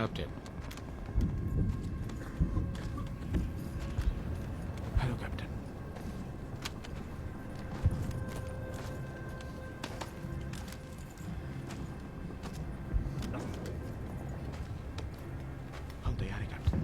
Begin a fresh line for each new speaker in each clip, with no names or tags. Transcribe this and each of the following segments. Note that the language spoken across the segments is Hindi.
कैप्टन। Hello captain. हम तैयार हैं कैप्टन।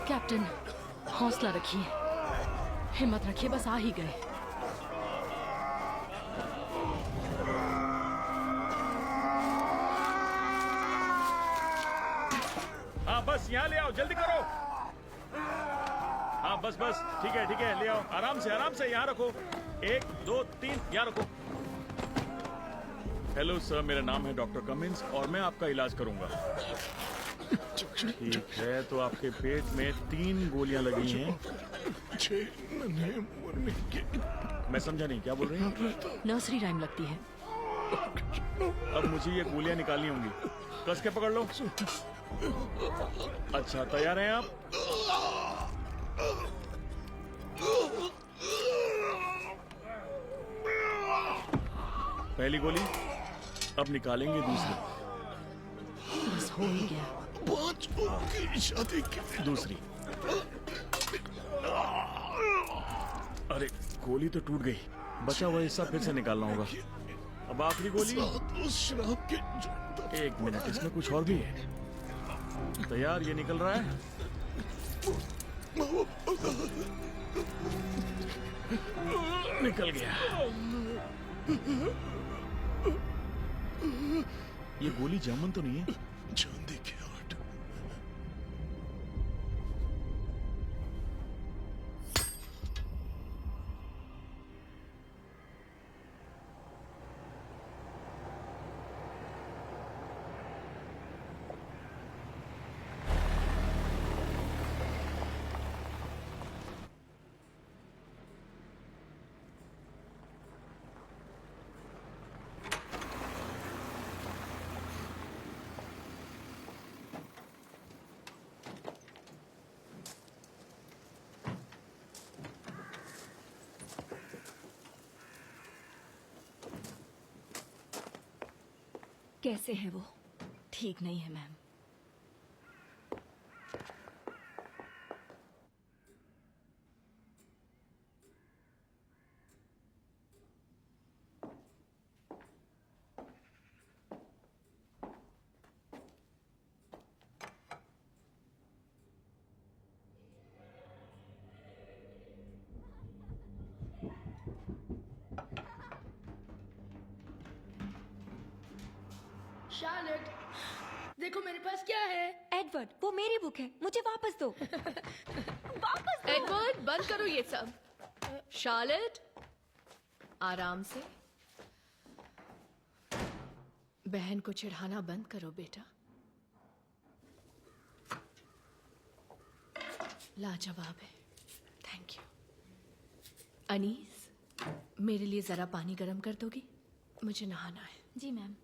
कैप्टन, हौसला रखिए, हिम्मत रखिए, बस आ ही गए।
हाँ बस यहाँ ले आओ, जल्दी करो। हाँ बस बस, ठीक है ले आओ, आराम से यहाँ रखो। 1 2 3 यहाँ रखो। हेलो सर, मेरा नाम है डॉक्टर कमिंस और मैं आपका इलाज करूंगा। ठीक है, तो आपके पेट में 3 गोलियां लगी हैं। मैं समझा नहीं, क्या बोल रही हैं?
नर्सरी राइम लगती है।
अब मुझे ये गोलियां निकालनी होंगी, कस के पकड़ लो। अच्छा, तैयार हैं आप? पहली गोली, अब निकालेंगे दूसरी।
बस हो ही गया।
5 की शादी की
दूसरी। अरे गोली तो टूट गई, बचा हुआ हिस्सा फिर से निकालना होगा। अब आखिरी गोली।
उस शराब के
1 मिनट, इसमें कुछ और भी है। तैयार, ये निकल रहा है। निकल गया। ये गोली जामुन तो नहीं है?
चांदी की 8।
कैसे है वो? ठीक नहीं है मैम।
शार्लेट, देखो मेरे पास क्या है।
एडवर्ड, वो मेरी बुक है, मुझे वापस दो। वापस दो।
एडवर्ड, बंद करो ये सब। शार्लेट, आराम से। बहन को चिढ़ाना बंद करो बेटा। लाजवाब है, थैंक यू। अनीस, मेरे लिए जरा पानी गर्म कर दोगी? मुझे नहाना है।
जी ma'am.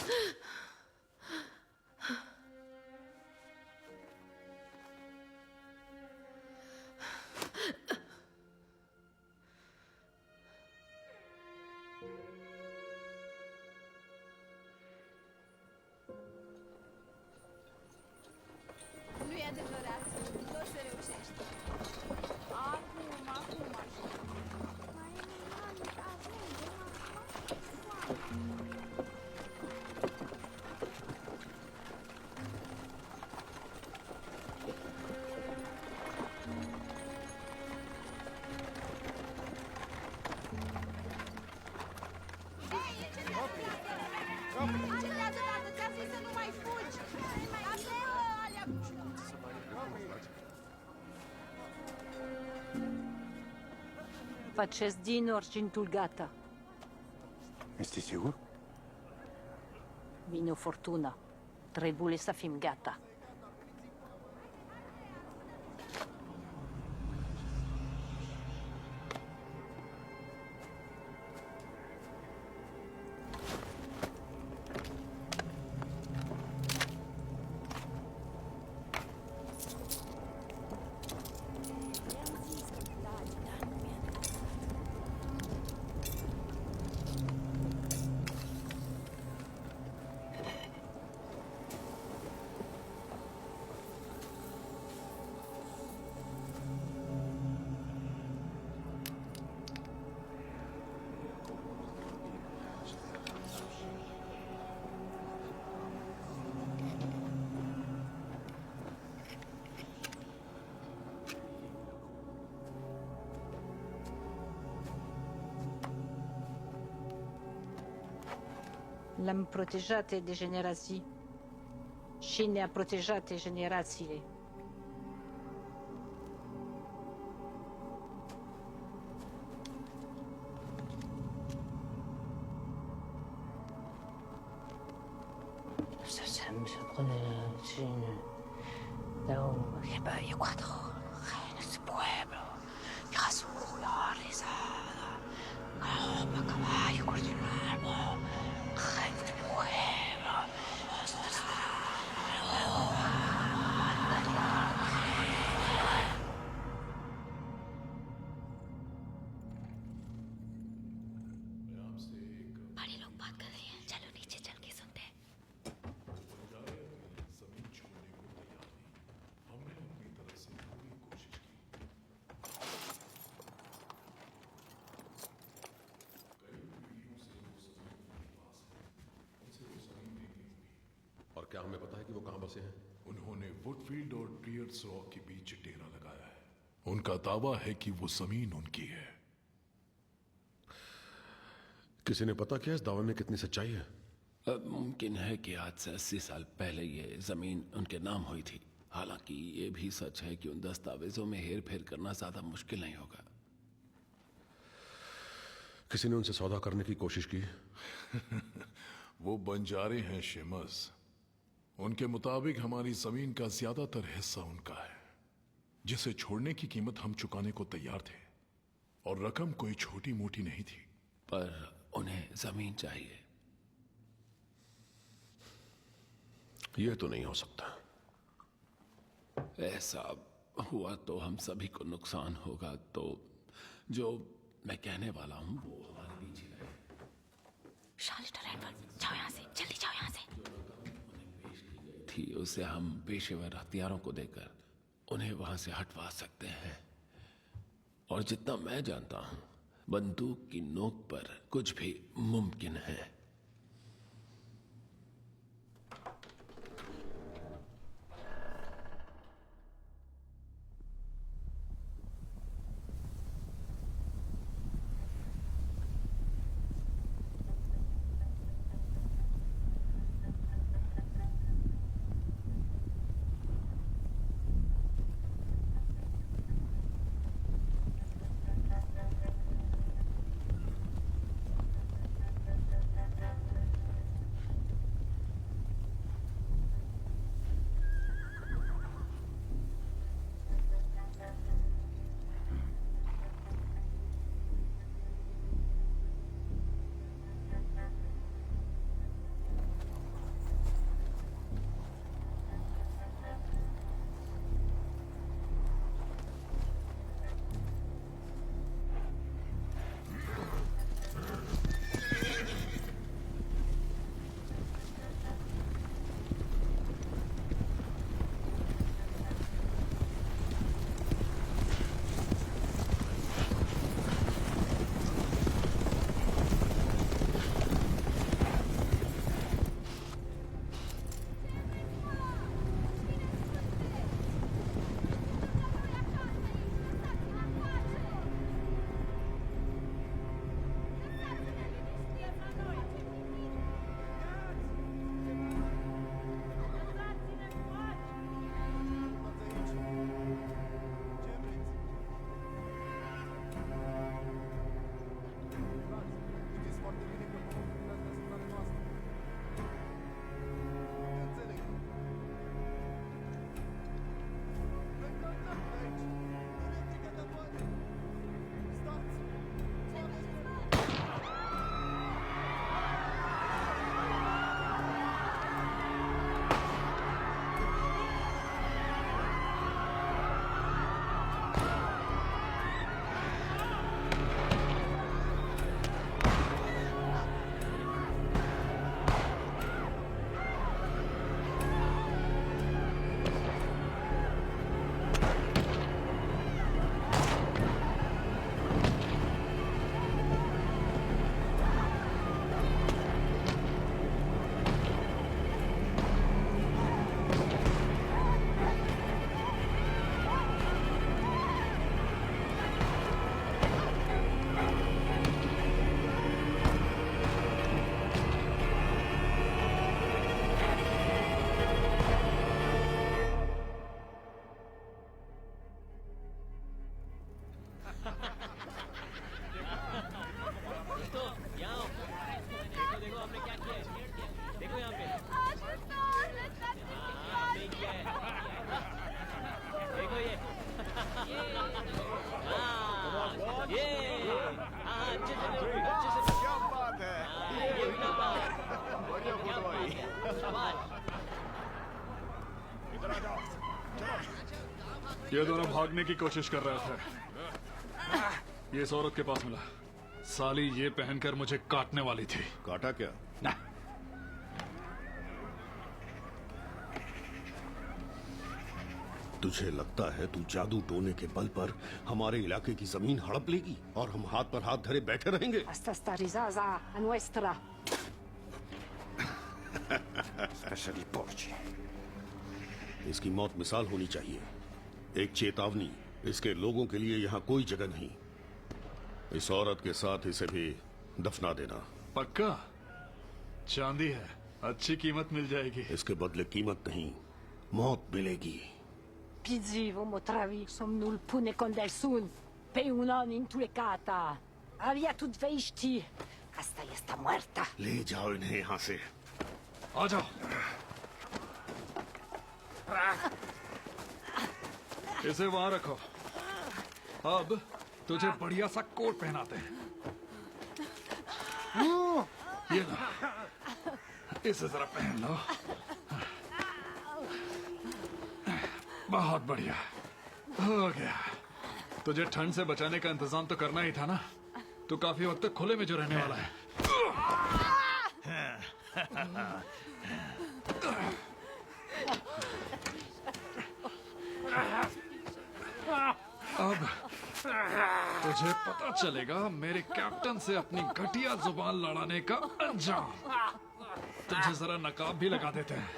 Nu e adevărat. Nu o să reușești. Acum așa. Încetează, tată, ți-am zis să nu mai fugi! Lasă alea!
Facesc din argintul gata.
Este sigur?
Vine o furtună. Trebuie să fim gata. L-am protejat de generații și ne-a protejat generațiile.
बड़े लोग बात कर रहे हैं, चलो नीचे चल के सुनते हैं।
और क्या हमें पता है कि वो कहां बसे हैं?
उन्होंने वुडफील्ड और ट्रियर्स रॉक के बीच डेरा लगाया है। उनका दावा है कि वो जमीन उनकी है।
किसी ने पता किया इस दावे में कितनी सच्चाई है?
मुमकिन है कि आज से 80 साल पहले ये जमीन उनके नाम हुई थी। हालांकि ये भी सच है कि उन दस्तावेजों में हेर फेर करना ज्यादा मुश्किल नहीं होगा।
किसी ने उनसे सौदा करने की कोशिश की?
वो बंजारे हैं शेमस। उनके मुताबिक हमारी जमीन का ज्यादातर हिस्सा उनका है, जिसे छोड़ने की कीमत हम चुकाने को तैयार थे, और रकम कोई छोटी मोटी नहीं थी।
पर उन्हें जमीन चाहिए।
यह तो नहीं हो सकता।
ऐसा हुआ तो हम सभी को नुकसान होगा। तो जो मैं कहने वाला हूं वो हमारे बीच ही रहे।
शार्लेट और एडवर्ड, जाओ यहाँ से, जल्दी जाओ यहाँ से।
थी उसे हम पेशेवर हथियारों को देकर उन्हें वहां से हटवा सकते हैं। और जितना मैं जानता हूं, बंदूक की नोक पर कुछ भी मुमकिन है।
ये दोनों भागने की कोशिश कर रहे थे। ये इस औरत के पास मिला। साली ये पहनकर मुझे काटने वाली थी।
काटा क्या?
ना।
तुझे लगता है तू जादू टोने के बल पर हमारे इलाके की जमीन हड़प लेगी और हम हाथ पर हाथ धरे बैठे रहेंगे?
Asta sta risasa a nuestra.
Specie di porci.
इसकी मौत मिसाल होनी चाहिए, एक चेतावनी। इसके लोगों के लिए यहाँ कोई जगह नहीं। इस औरत के साथ इसे भी दफना देना।
पक्का? चांदी है, अच्छी कीमत मिल जाएगी।
इसके बदले कीमत नहीं, मौत मिलेगी।
Pizzi, vomo travi, somnul pune con del sun. Pe unon intuecata. Avia tut veiști. Asta este muerta.
ले जाओ इन्हें यहाँ से।
आ जाओ। इसे वहां रखो। अब तुझे बढ़िया सा कोट पहनाते हैं। ये लो, इसे जरा पहन लो। बहुत बढ़िया, हो गया। तुझे ठंड से बचाने का इंतजाम तो करना ही था ना। तू काफी वक्त तक खुले में जो रहने वाला है। अब तुझे पता चलेगा मेरे कैप्टन से अपनी घटिया जुबान लड़ाने का अंजाम। तुझे जरा नकाब भी लगा देते हैं।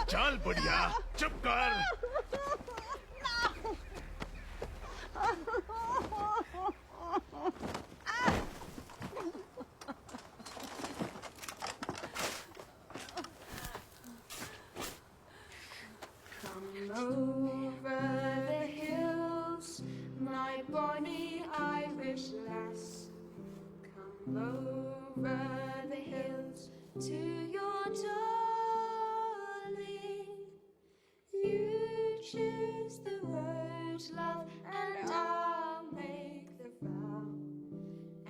चल बढ़िया, चुप कर।
Over the hills, my bonny Irish lass. Come over the hills to your darling. You choose the road, love, and I'll make the vow.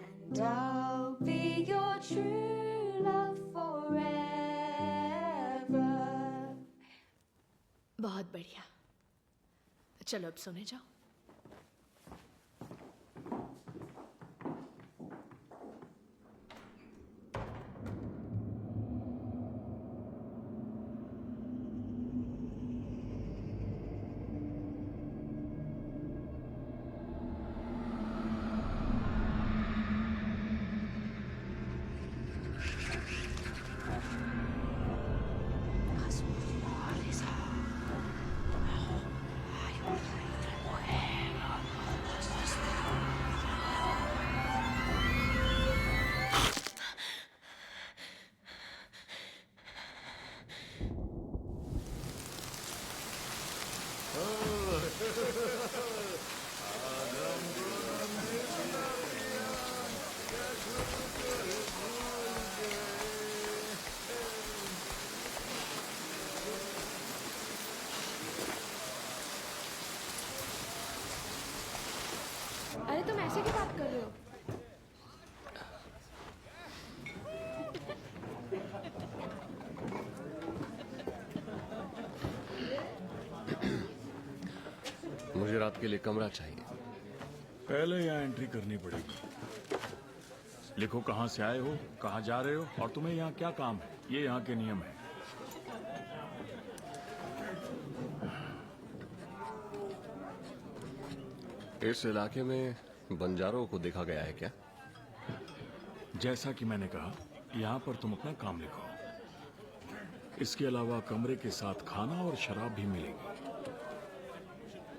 And I'll be your true love forever.
बहुत बढ़िया। चलो अब सोने जाओ।
अरे तुम ऐसे क्यों बात कर रहे हो?
मुझे रात के लिए कमरा चाहिए।
पहले यहाँ एंट्री करनी पड़ेगी। लिखो कहाँ से आए हो, कहाँ जा रहे हो और तुम्हें यहाँ क्या काम है। ये यहाँ के नियम है।
इस इलाके में बंजारों को देखा गया है क्या?
जैसा कि मैंने कहा, यहाँ पर तुम अपना काम लिखो। इसके अलावा कमरे के साथ खाना और शराब भी मिलेगी।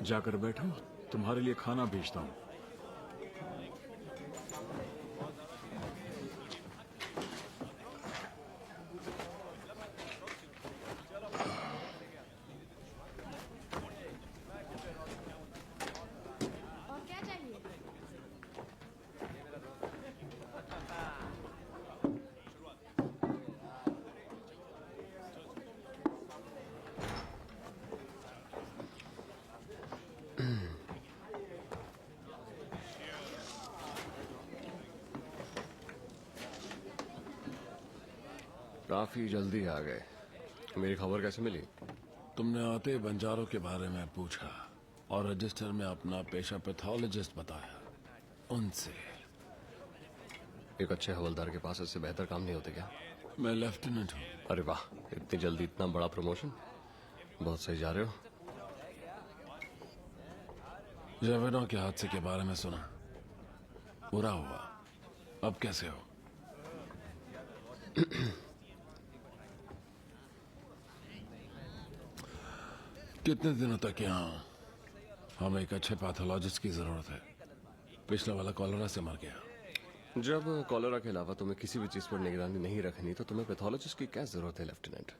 जाकर बैठो, तुम्हारे लिए खाना भेजता हूँ।
काफी जल्दी आ गए। मेरी खबर कैसे मिली?
तुमने आते ही बंजारों के बारे में पूछा और रजिस्टर में अपना पेशा पैथोलॉजिस्ट बताया। उनसे।
एक अच्छे हवलदार के पास इससे बेहतर काम नहीं होते क्या?
मैं लेफ्टिनेंट हूँ।
अरे वाह, इतनी जल्दी इतना बड़ा प्रमोशन। बहुत सही जा रहे हो।
जेवेनो के हादसे के बारे में सुना, बुरा हुआ। अब कैसे हो? कितने दिनों तक यहाँ? हमें एक अच्छे पैथोलॉजिस्ट की जरूरत है। पिछला वाला कॉलेरा से मर गया।
जब कॉलेरा के अलावा तुम्हें किसी भी चीज पर निगरानी नहीं रखनी तो तुम्हें पैथोलॉजिस्ट की क्या जरूरत है लेफ्टिनेंट?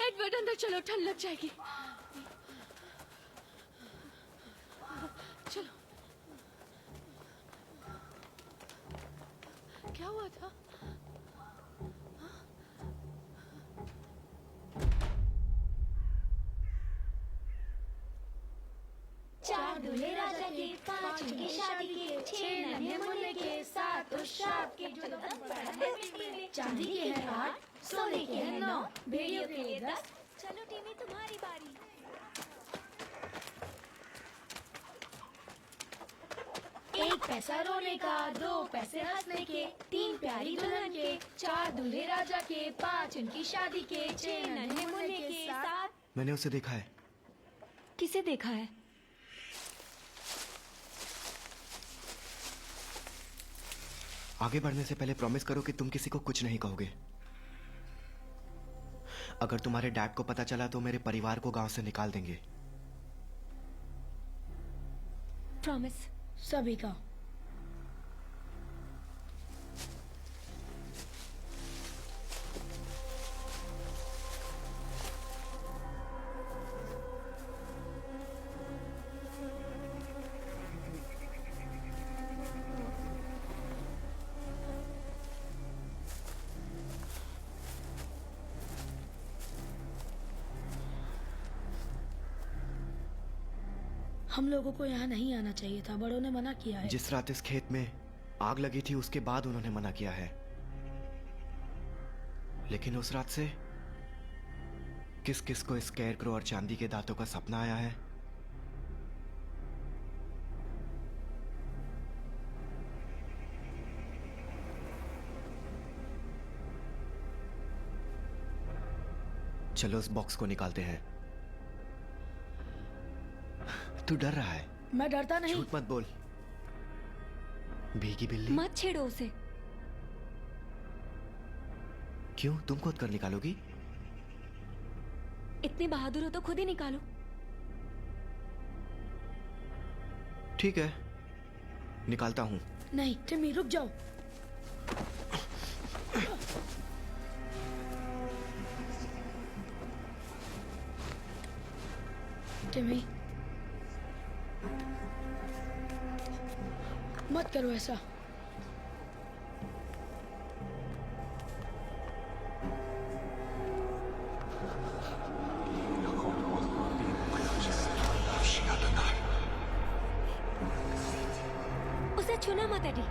एडवर्ड अंदर चलो, ठंड लग जाएगी। चलो। क्या हुआ था?
चार दूल्हे राजा के, पांच उनकी शादी के, छह नन्हे मुन्ने के, सात उस श्राप के, जो चांदी के हैं 8, सोने के हैं 9, भेड़ियों के लिए 10। चलो टीवी, तुम्हारी बारी। एक पैसा रोने का, 2 पैसे हंसने के, 3 प्यारी दुल्हन के, 4 दूल्हे राजा के, 5 उनकी शादी के, 6 नन्हे मुन्ने के, 7।
मैंने उसे देखा है।
किसे देखा है?
आगे बढ़ने से पहले प्रॉमिस करो कि तुम किसी को कुछ नहीं कहोगे। अगर तुम्हारे डैड को पता चला तो मेरे परिवार को गांव से निकाल देंगे।
प्रॉमिस।
सभी का। हम लोगों को यहाँ नहीं आना चाहिए था, बड़ों ने मना किया है।
जिस रात इस खेत में आग लगी थी उसके बाद उन्होंने मना किया है, लेकिन उस रात से किस किस को स्केयरक्रो और चांदी के दांतों का सपना आया है? चलो उस बॉक्स को निकालते हैं। तू डर रहा है?
मैं डरता नहीं।
झूठ मत बोल। भीगी बिल्ली।
मत छेड़ो उसे।
क्यों, तुम खुद कर निकालोगी?
इतनी बहादुर हो तो खुद ही निकालो।
ठीक है, निकालता हूं।
नहीं टिमी, रुक जाओ। टिमी, मत करो ऐसा।
उसे छूना मत एडी।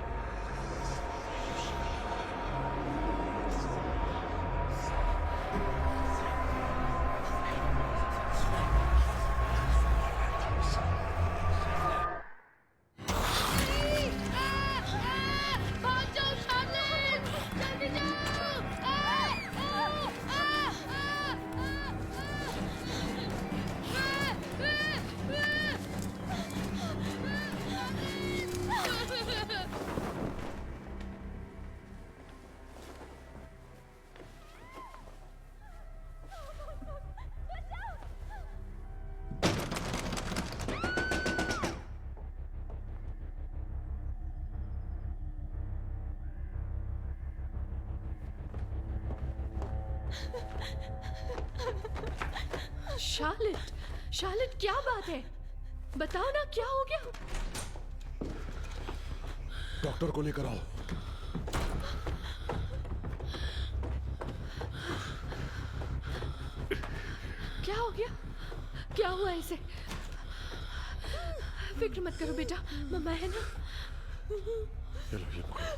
शार्लेट, शार्लेट क्या बात है? बताओ ना क्या हो गया?
डॉक्टर को लेकर आओ।
क्या हो गया? क्या हुआ इसे? फिक्र मत करो बेटा, मम्मा है ना।
चलो ये पकड़ो।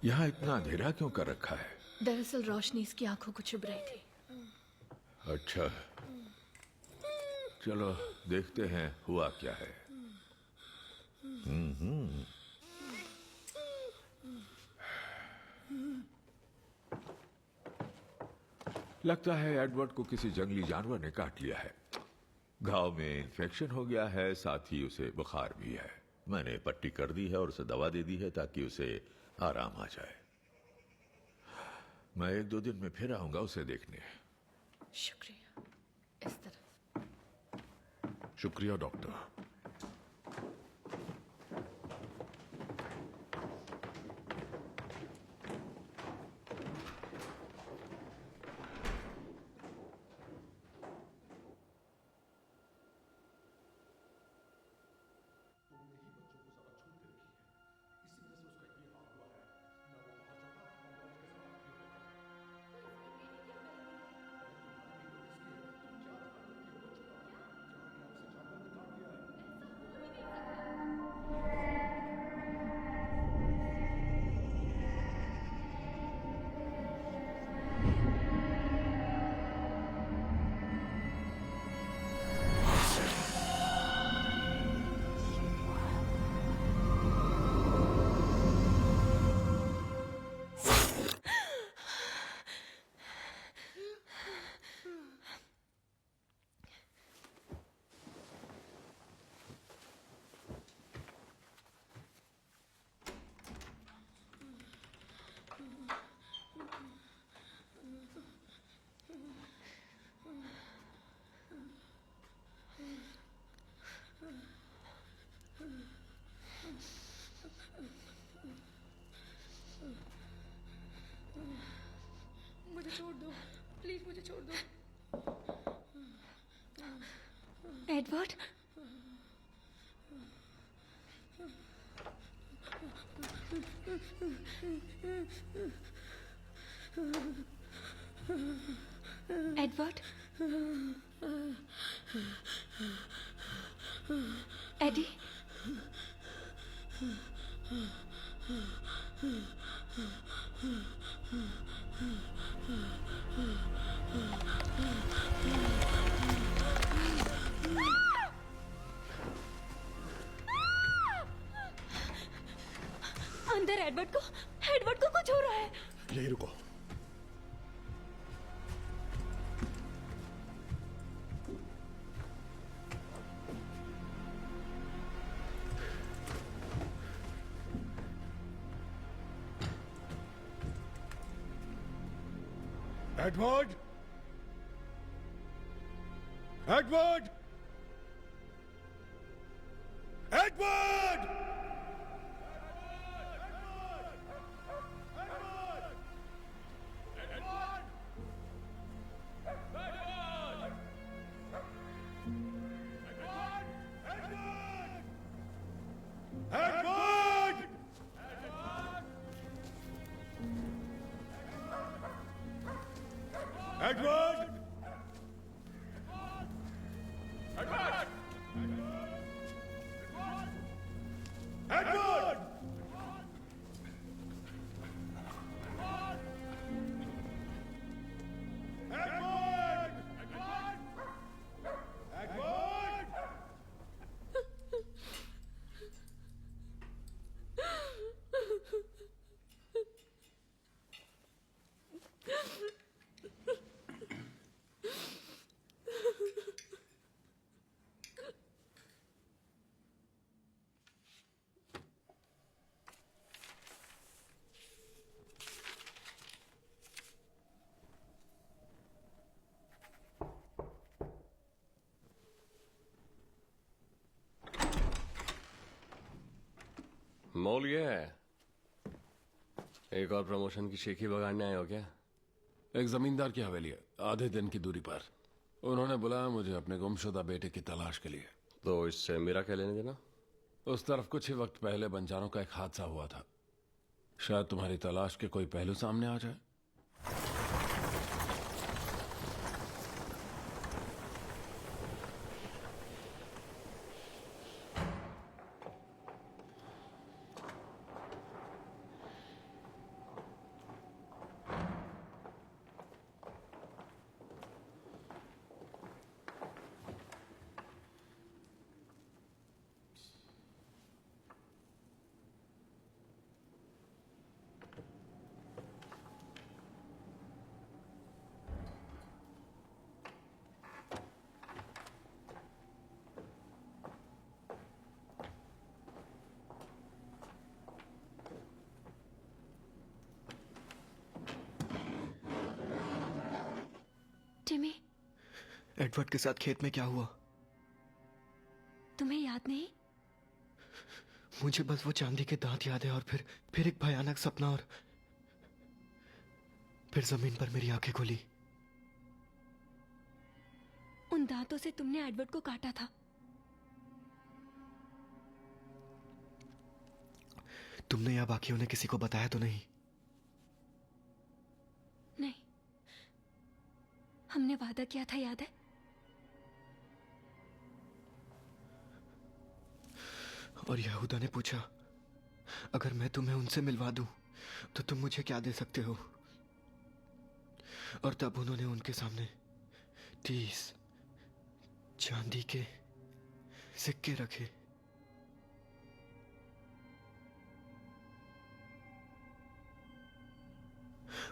यहाँ इतना अंधेरा क्यों कर रखा है?
दरअसल रोशनी इसकी आंखों को चुभ रही थी।
अच्छा, चलो देखते हैं हुआ क्या है। लगता है एडवर्ड को किसी जंगली जानवर ने काट लिया है। घाव में इन्फेक्शन हो गया है, साथ ही उसे बुखार भी है। मैंने पट्टी कर दी है और उसे दवा दे दी है ताकि उसे आराम आ जाए। मैं 1-2 दिन में फिर आऊंगा उसे देखने।
शुक्रिया। इस तरफ।
शुक्रिया डॉक्टर।
मुझे छोड़ दो, प्लीज मुझे छोड़ दो।
एडवर्ड, एडवर्ड, एडी, अंदर एडवर्ड को कुछ हो रहा है।
यही रुको। Edward! Edward!
Edward! Edward! Edward!
Mole ये है। एक और प्रमोशन की शेखी बगाड़ने आए हो क्या?
एक जमींदार की हवेली है, आधे दिन की दूरी पर। उन्होंने बुलाया मुझे अपने गुमशुदा बेटे की तलाश के लिए।
तो इससे मेरा क्या लेने देना?
उस तरफ कुछ ही वक्त पहले बंजारों का एक हादसा हुआ था। शायद तुम्हारी तलाश के कोई पहलू सामने आ जाए।
टिमी,
एडवर्ड के साथ खेत में क्या हुआ?
तुम्हें याद नहीं?
मुझे बस वो चांदी के दांत याद है और फिर एक भयानक सपना और फिर जमीन पर मेरी आंखें खुली।
उन दांतों से तुमने एडवर्ड को काटा था।
तुमने या बाकियों ने किसी को बताया तो नहीं?
नहीं, हमने वादा किया था, याद है?
और यहूदा ने पूछा, अगर मैं तुम्हें उनसे मिलवा दूं तो तुम मुझे क्या दे सकते हो? और तब उन्होंने उनके सामने 30 चांदी के सिक्के रखे।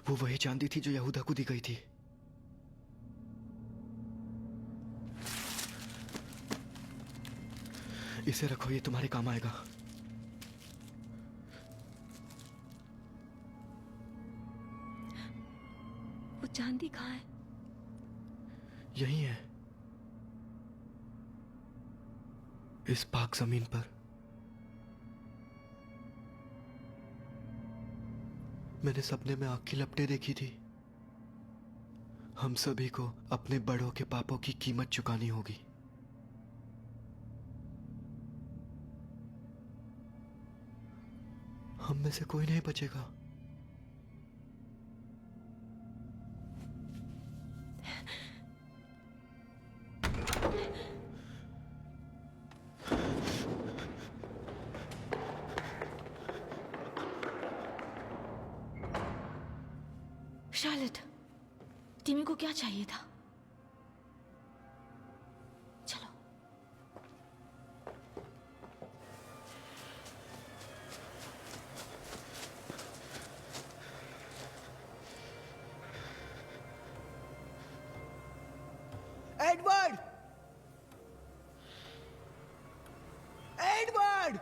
वो वही चांदी थी जो यहूदा को दी गई थी। इसे रखो, ये तुम्हारे काम आएगा।
वो चांदी कहाँ है?
यही है, इस पाक जमीन पर। मैंने सपने में आग की लपटें देखी थी। हम सभी को अपने बड़ों के पापों की कीमत चुकानी होगी। हम में से कोई नहीं बचेगा।
शार्लेट, टिमी को क्या चाहिए था? चलो।
एडवर्ड! एडवर्ड!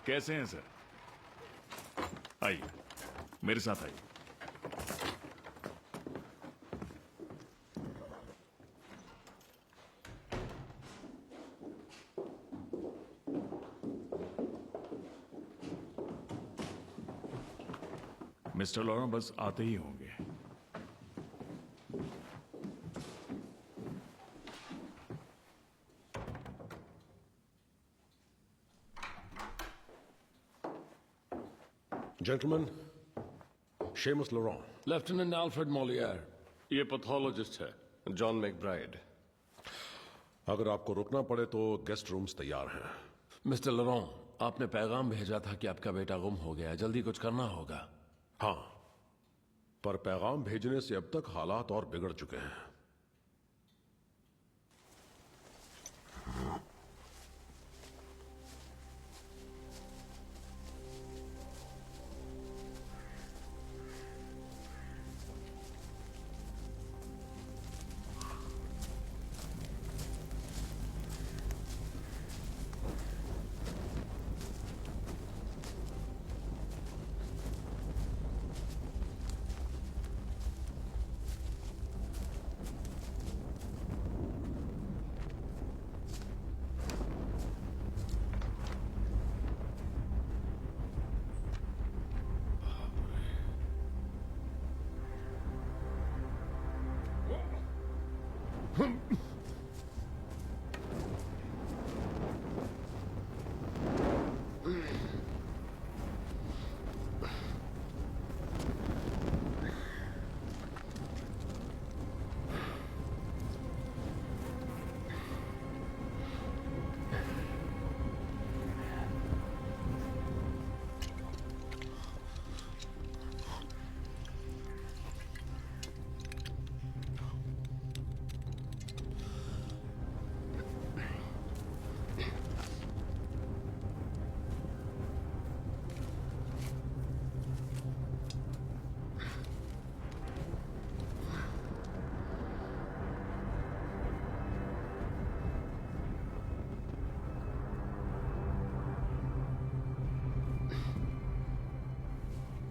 कैसे हैं सर? आइए, मेरे साथ आइए। मिस्टर लॉरेंस बस आते ही होंगे।
जेंटलमैन, शेमस लोरों।
लेफ्टिनेंट अल्फ्रेड मॉलियर, ये पैथोलॉजिस्ट है
जॉन मैकब्राइड।
अगर आपको रुकना पड़े तो गेस्ट रूम्स तैयार हैं।
मिस्टर लोरों, आपने पैगाम भेजा था कि आपका बेटा गुम हो गया है, जल्दी कुछ करना होगा।
हाँ, पर पैगाम भेजने से अब तक हालात और बिगड़ चुके हैं।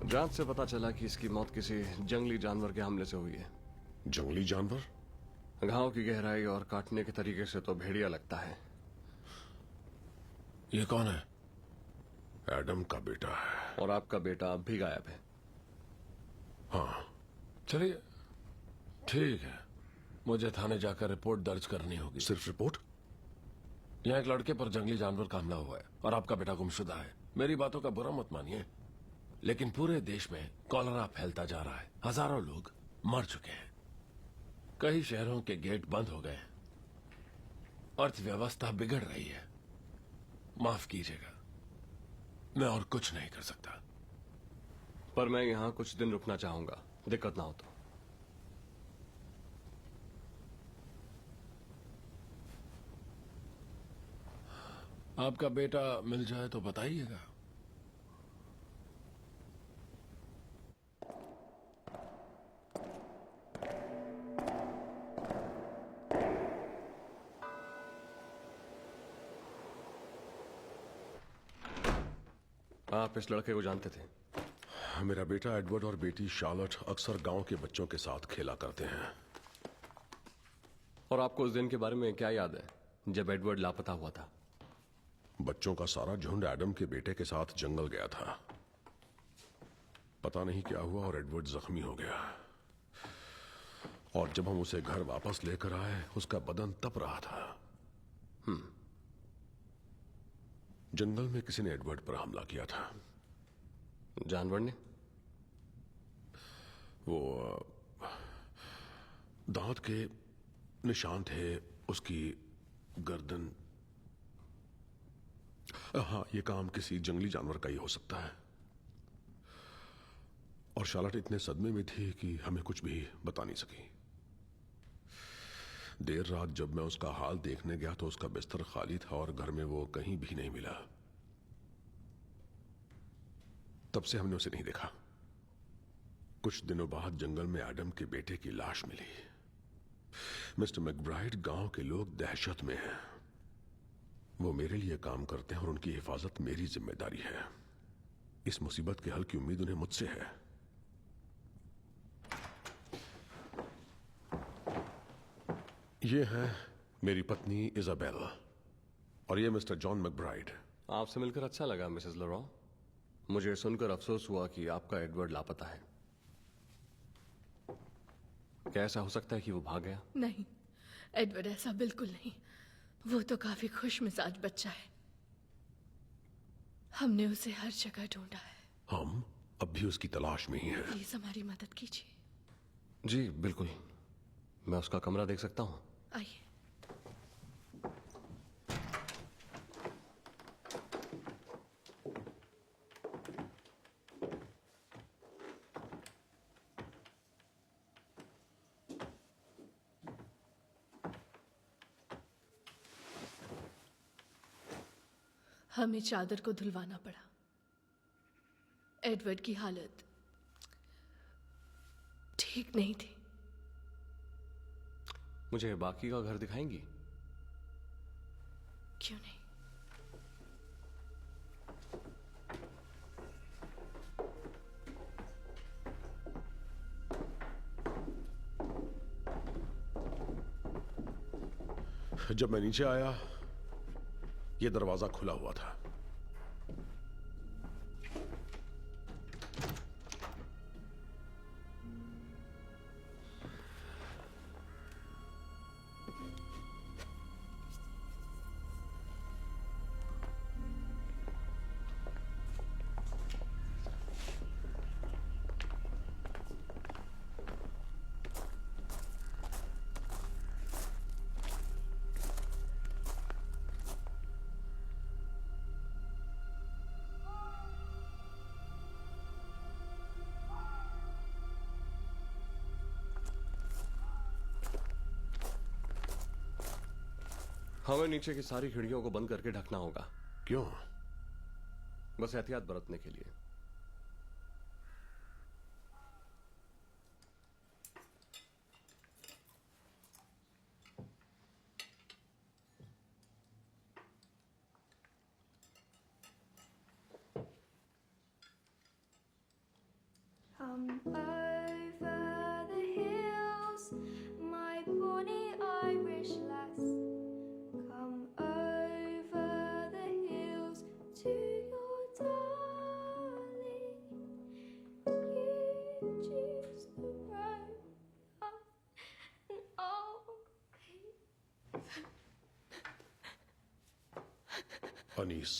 जांच से पता चला कि इसकी मौत किसी जंगली जानवर के हमले से हुई है।
जंगली जानवर?
घाव की गहराई और काटने के तरीके से तो भेड़िया लगता है।
ये कौन है?
एडम का बेटा है।
और आपका बेटा अब भी गायब है।
हाँ।
चलिए, ठीक है, मुझे थाने जाकर रिपोर्ट दर्ज करनी होगी।
सिर्फ रिपोर्ट?
यहाँ एक लड़के पर जंगली जानवर का हमला हुआ है और आपका बेटा गुमशुदा है। मेरी बातों का बुरा मत मानिए, लेकिन पूरे देश में कॉलरा फैलता जा रहा है। हजारों लोग मर चुके हैं। कई शहरों के गेट बंद हो गए हैं। अर्थव्यवस्था बिगड़ रही है। माफ कीजिएगा, मैं और कुछ नहीं कर सकता।
पर मैं यहाँ कुछ दिन रुकना चाहूंगा, दिक्कत ना हो तो।
आपका बेटा मिल जाए तो बताइएगा।
आप इस लड़के को जानते थे?
मेरा बेटा एडवर्ड और बेटी शार्लट अक्सर गांव के बच्चों के साथ खेला करते हैं।
और आपको उस दिन के बारे में क्या याद है जब एडवर्ड लापता हुआ था?
बच्चों का सारा झुंड एडम के बेटे के साथ जंगल गया था। पता नहीं क्या हुआ और एडवर्ड जख्मी हो गया। और जब हम उसे घर वापस लेकर आए, उसका बदन तप रहा था। जंगल में किसी ने एडवर्ड पर हमला किया था।
जानवर ने?
वो दांत के निशान थे उसकी गर्दन। हाँ, ये काम किसी जंगली जानवर का ही हो सकता है। और शार्लट इतने सदमे में थी कि हमें कुछ भी बता नहीं सकी। देर रात जब मैं उसका हाल देखने गया तो उसका बिस्तर खाली था और घर में वो कहीं भी नहीं मिला। तब से हमने उसे नहीं देखा। कुछ दिनों बाद जंगल में एडम के बेटे की लाश मिली। मिस्टर मैकब्राइड, गांव के लोग दहशत में हैं।
वो मेरे लिए काम करते हैं और उनकी हिफाजत मेरी जिम्मेदारी है। इस मुसीबत के हल की उम्मीद उन्हें मुझसे है। ये है मेरी पत्नी इजाबेल और ये मिस्टर जॉन मैकब्राइड।
आपसे मिलकर अच्छा लगा मिसेस लोरॉ। मुझे सुनकर अफसोस हुआ कि आपका एडवर्ड लापता है। क्या ऐसा हो सकता है कि वो भाग गया?
नहीं, एडवर्ड ऐसा बिल्कुल नहीं। वो तो काफी खुश मिजाज बच्चा है। हमने उसे हर जगह ढूंढा है।
हम अब भी उसकी तलाश में ही हैं।
प्लीज हमारी मदद कीजिए।
जी बिल्कुल, मैं उसका कमरा देख सकता हूँ?
आइए। हमें चादर को धुलवाना पड़ा। एडवर्ड की हालत ठीक नहीं थी।
मुझे बाकी का घर दिखाएंगी?
क्यों नहीं?
जब मैं नीचे आया, ये दरवाजा खुला हुआ था।
हमें नीचे की सारी खिड़कियों को बंद करके ढकना होगा।
क्यों?
बस एहतियात बरतने के लिए।
Over the hills, my bonny Irish lass. Come over the hills to your darling. You choose the road and I'll
Anees,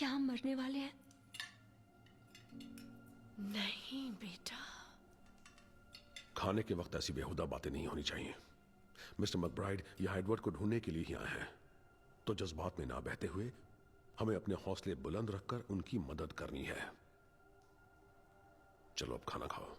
क्या हम मरने वाले हैं?
नहीं बेटा।
खाने के वक्त ऐसी बेहुदा बातें नहीं होनी चाहिए। मिस्टर मैकब्राइड यहाँ एडवर्ड को ढूंढने के लिए ही आए हैं, तो जज्बात में ना बहते हुए हमें अपने हौसले बुलंद रखकर उनकी मदद करनी है। चलो अब खाना खाओ।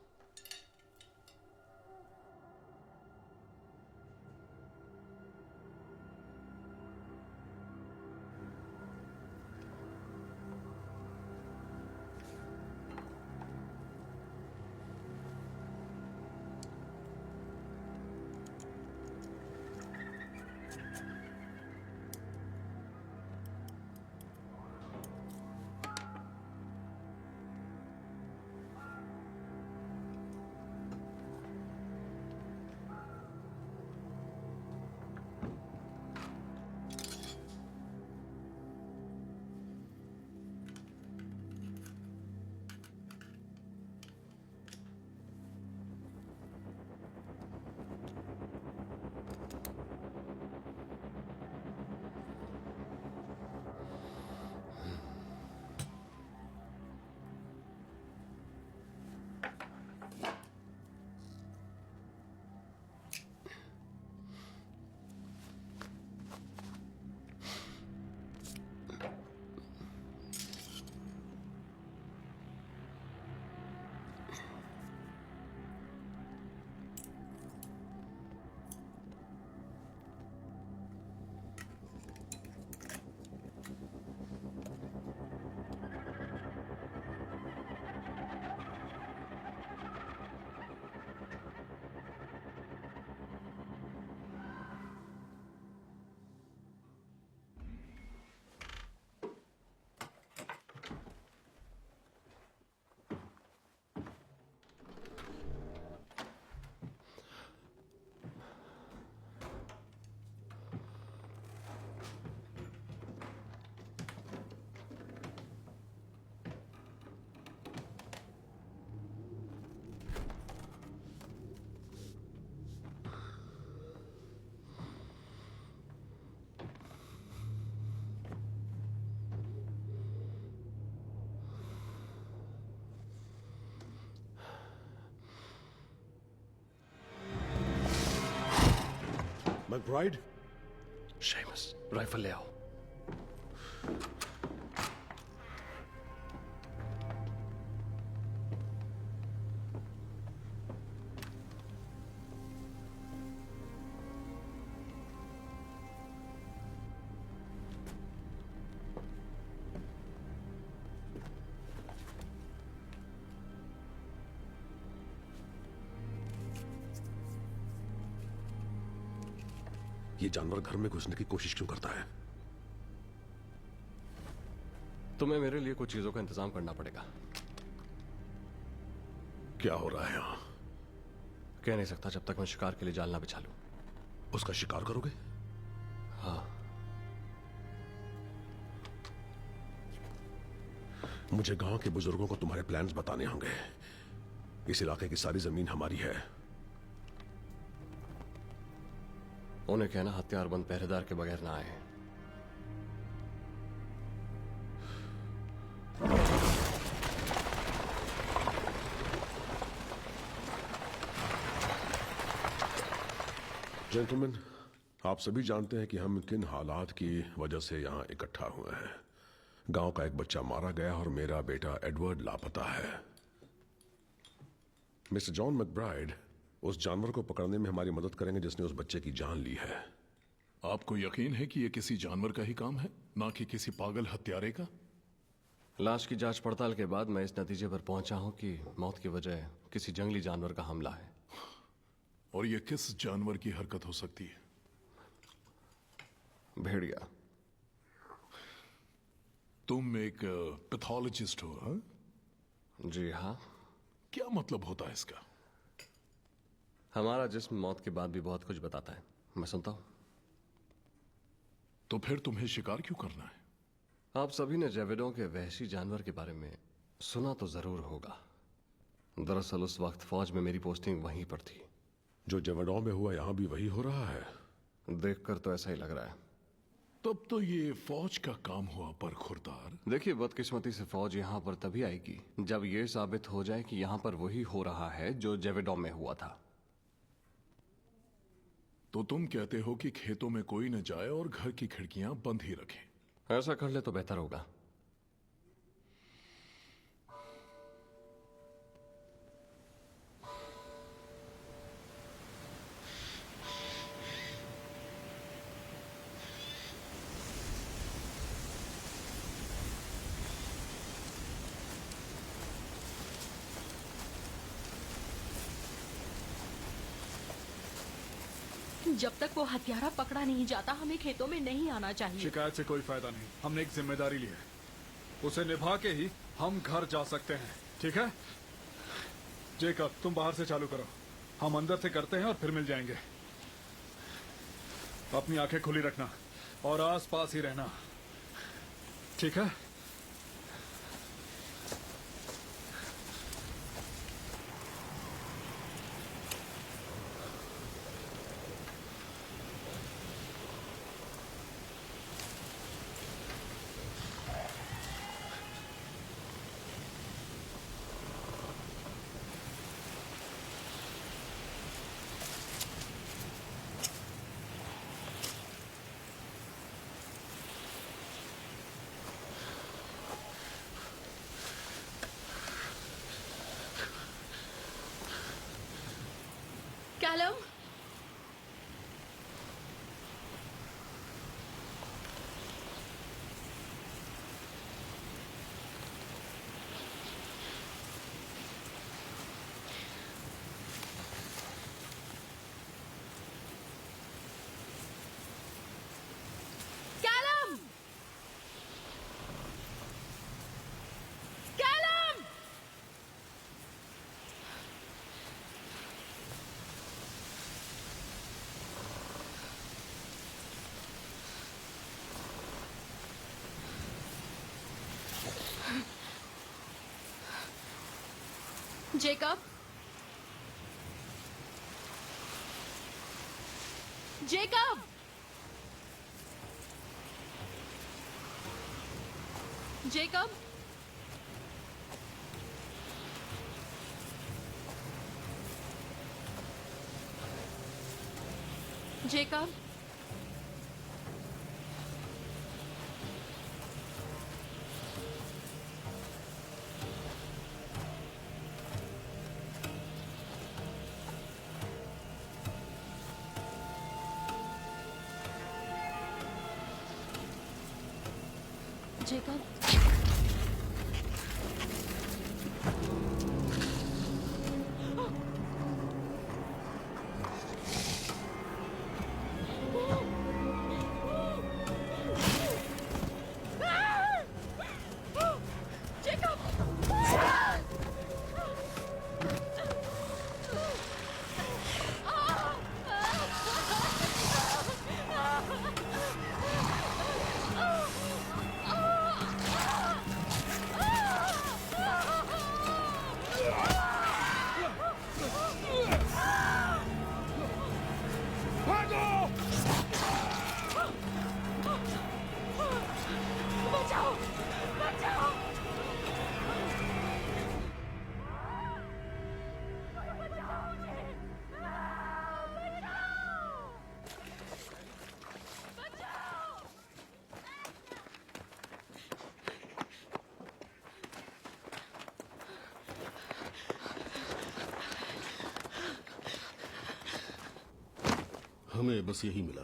मैकब्राइड,
शेमस, राइफल ले आओ।
ये जानवर घर में घुसने की कोशिश क्यों करता है?
तुम्हें मेरे लिए कुछ चीजों का इंतजाम करना पड़ेगा।
क्या हो रहा है यहां?
कह नहीं सकता जब तक मैं शिकार के लिए जाल ना बिछा लूं।
उसका शिकार करोगे?
हाँ।
मुझे गांव के बुजुर्गों को तुम्हारे प्लान्स बताने होंगे। इस इलाके की सारी जमीन हमारी है।
उन्हें कहना हथियारबंद पहरेदार के बगैर ना आए।
जेंटलमैन, आप सभी जानते हैं कि हम किन हालात की वजह से यहां इकट्ठा हुए हैं। गांव का एक बच्चा मारा गया और मेरा बेटा एडवर्ड लापता है। मिस्टर जॉन मैकब्राइड उस जानवर को पकड़ने में हमारी मदद करेंगे जिसने उस बच्चे की जान ली है।
आपको यकीन है कि यह किसी जानवर का ही काम है, ना कि किसी पागल हत्यारे का?
लाश की जांच पड़ताल के बाद मैं इस नतीजे पर पहुंचा हूं कि मौत की वजह किसी जंगली जानवर का हमला है।
और यह किस जानवर की हरकत हो सकती है?
भेड़िया।
तुम एक पैथोलॉजिस्ट हो? हाँ?
जी हाँ।
क्या मतलब होता है इसका?
हमारा जिस्म मौत के बाद भी बहुत कुछ बताता है। मैं सुनता हूं।
तो फिर तुम्हें शिकार क्यों करना है?
आप सभी ने जेविडों के वहशी जानवर के बारे में सुना तो जरूर होगा। दरअसल उस वक्त फौज में मेरी पोस्टिंग वहीं पर थी।
जो जेविडों में हुआ यहां भी वही हो रहा है?
देखकर तो ऐसा ही लग रहा है।
तब तो ये फौज का काम हुआ पर खुरदार।
देखिए, बदकिस्मती से फौज यहाँ पर तभी आएगी जब ये साबित हो जाए कि यहाँ पर वही हो रहा है जो जेवेडॉम में हुआ था।
तो तुम कहते हो कि खेतों में कोई न जाए और घर की खिड़कियां बंद ही रखें।
ऐसा कर ले तो बेहतर होगा।
जब तक वो हत्यारा पकड़ा नहीं जाता हमें खेतों में नहीं आना चाहिए।
शिकायत से कोई फायदा नहीं, हमने एक जिम्मेदारी ली है, उसे निभा के ही हम घर जा सकते हैं। ठीक है जेकब, तुम बाहर से चालू करो, हम अंदर से करते हैं और फिर मिल जाएंगे। अपनी आंखें खुली रखना और आस पास ही रहना, ठीक है?
Callum, Callum, Callum! Jacob, Jacob, Jacob, Jacob, Jacob,
हमें बस यही मिला।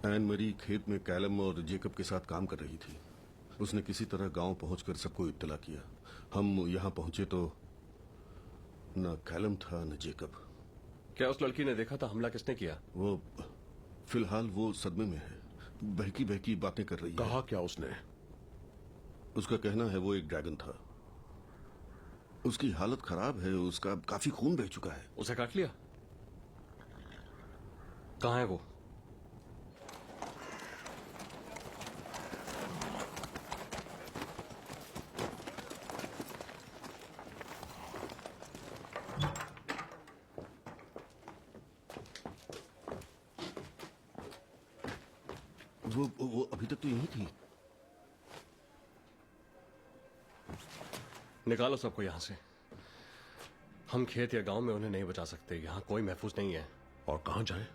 एन मरी खेत में कैलम और जेकब के साथ काम कर रही थी। उसने किसी तरह गांव पहुंचकर सबको इत्तला किया। हम यहां पहुंचे तो न कैलम था न जेकब।
क्या उस लड़की ने देखा था हमला किसने किया?
वो फिलहाल वो सदमे में है, बहकी बहकी बातें कर रही है।
कहा क्या उसने?
उसका कहना है वो एक ड्रैगन था। उसकी हालत खराब है, उसका काफी खून बह चुका है।
उसे काट लिया? कहाँ है वो?
वो अभी तक तो यही थी।
निकालो सबको यहां से। हम खेत या गांव में उन्हें नहीं बचा सकते। यहां कोई महफूज नहीं है।
और कहां जाएं?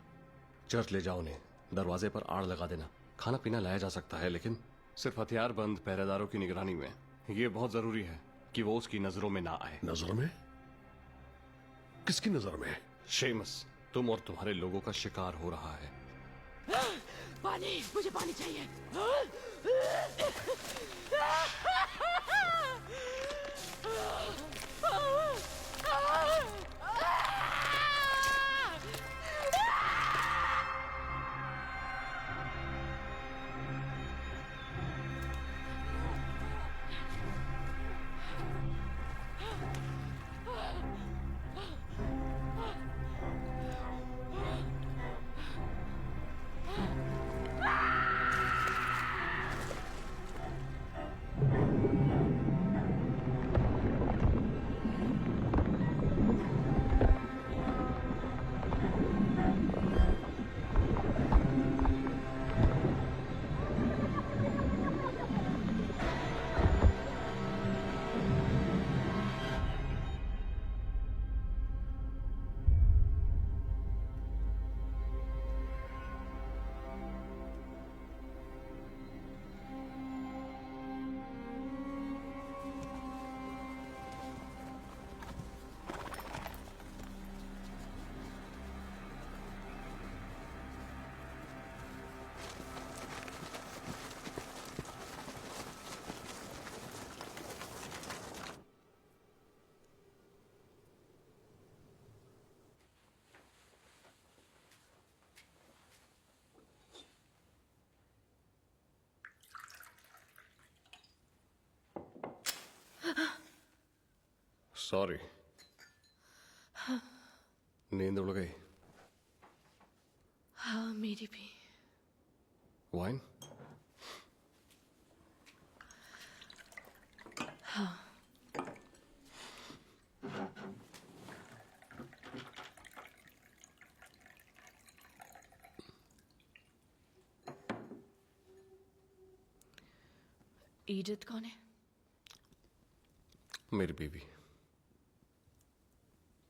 चर्च ले जाओ उन्हें। दरवाजे पर आड़ लगा देना। खाना पीना लाया जा सकता है, लेकिन सिर्फ हथियारबंद पहरेदारों की निगरानी में। यह बहुत जरूरी है कि वो उसकी नजरों में ना आए।
नजर में? किसकी नजर में?
शेमस, तुम और तुम्हारे लोगों का शिकार हो रहा है।
पानी, मुझे पानी चाहिए।
सॉरी। नींद उड़ गई?
हाँ, मेरी भी।
वाइन?
हाँ। ईडिथ कौन है?
मेरी बीवी।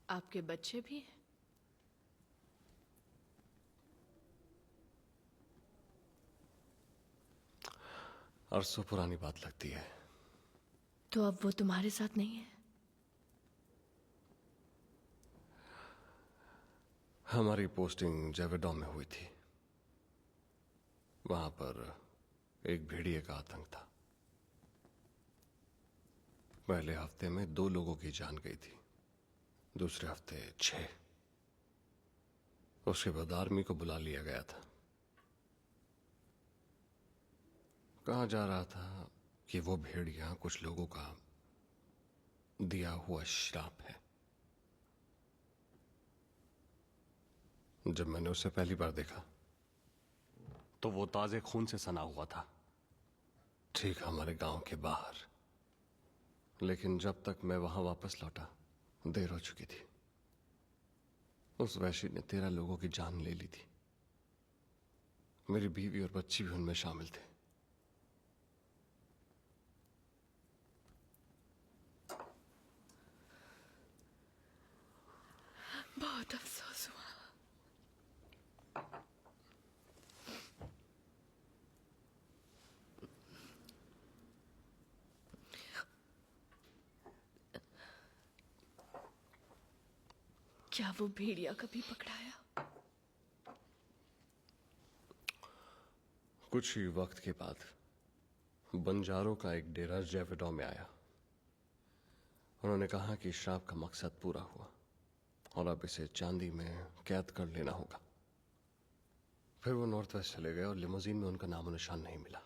आपके बच्चे भी हैं?
अरसों पुरानी बात लगती है।
तो अब वो तुम्हारे साथ नहीं है?
हमारी पोस्टिंग जेवेडॉ में हुई थी। वहां पर एक भेड़िए का आतंक था। पहले हफ्ते में 2 लोगों की जान गई थी, दूसरे हफ्ते 6। उसके बाद आर्मी को बुला लिया गया था। कहा जा रहा था कि वो भेड़िया कुछ लोगों का दिया हुआ श्राप है। जब मैंने उसे पहली बार देखा तो वो ताजे खून से सना हुआ था, ठीक हमारे गांव के बाहर। लेकिन जब तक मैं वहां वापस लौटा देर हो चुकी थी। उस वैशी ने 13 लोगों की जान ले ली थी। मेरी बीवी और बच्ची भी उनमें शामिल थे।
बहुत अफसोस हुआ। क्या वो भेड़िया कभी पकड़ाया?
कुछ ही वक्त के बाद बंजारों का एक डेरा जेवेडॉ में आया। उन्होंने कहा कि श्राप का मकसद पूरा हुआ और अब इसे चांदी में कैद कर लेना होगा। फिर वो नॉर्थ वेस्ट चले गए और लिमोजीन में उनका नामो निशान नहीं मिला।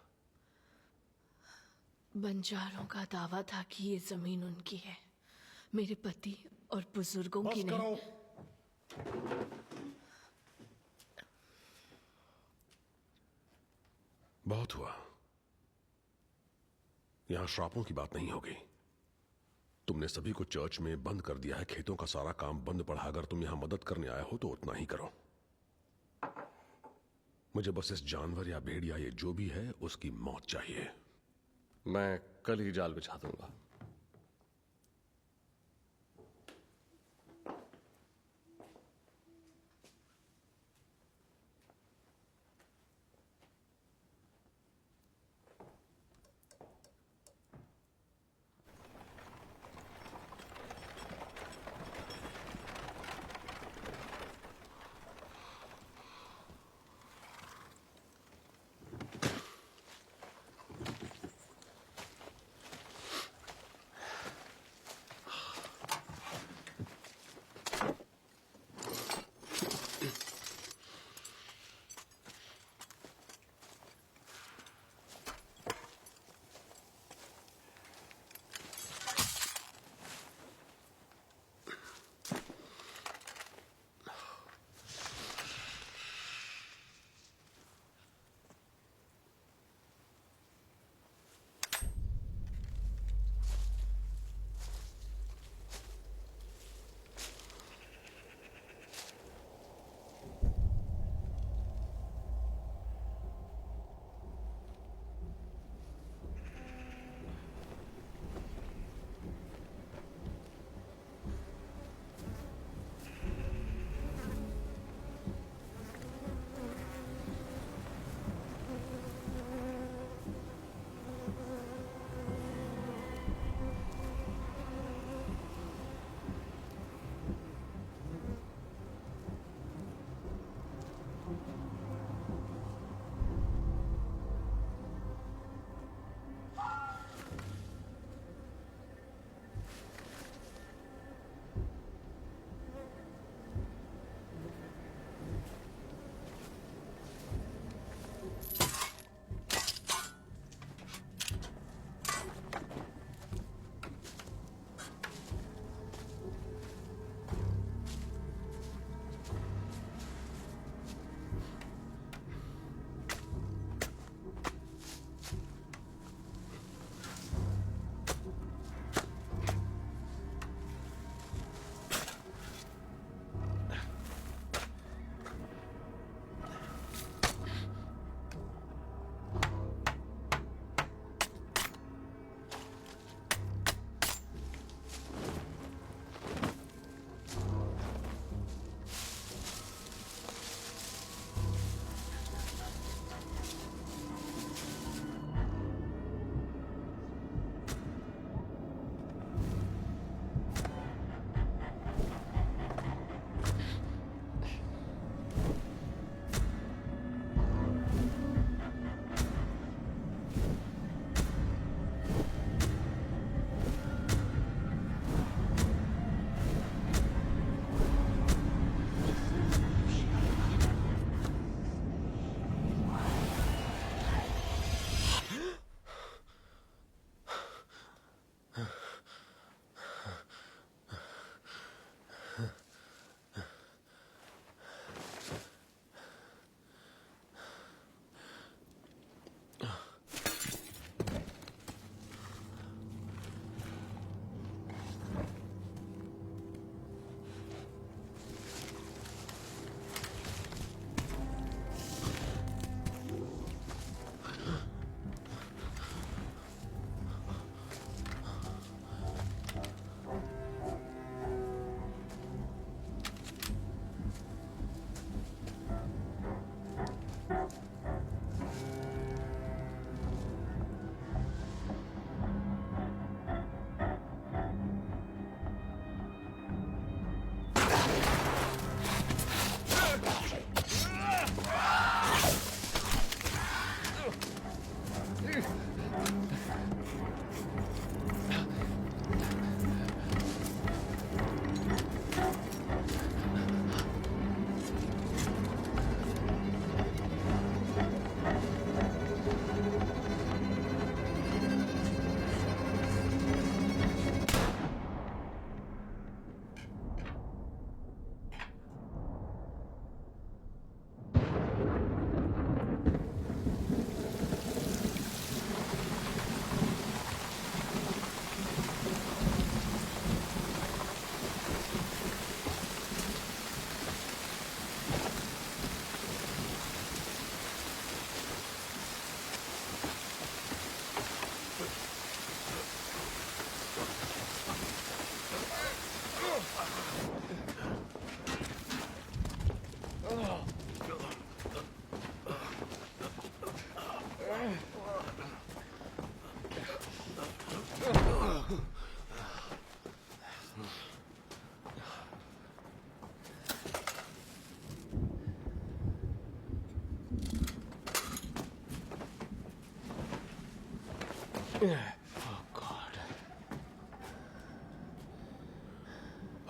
बंजारों का दावा था कि ये जमीन उनकी है, मेरे पति और बुजुर्गों की नहीं।
बहुत हुआ। यहां श्रापों की बात नहीं होगी। तुमने सभी को चर्च में बंद कर दिया है। खेतों का सारा काम बंद पड़ा। अगर तुम यहां मदद करने आए हो तो उतना ही करो। मुझे बस इस जानवर या भेड़िया ये जो भी है उसकी मौत चाहिए।
मैं कल ही जाल बिछा दूंगा।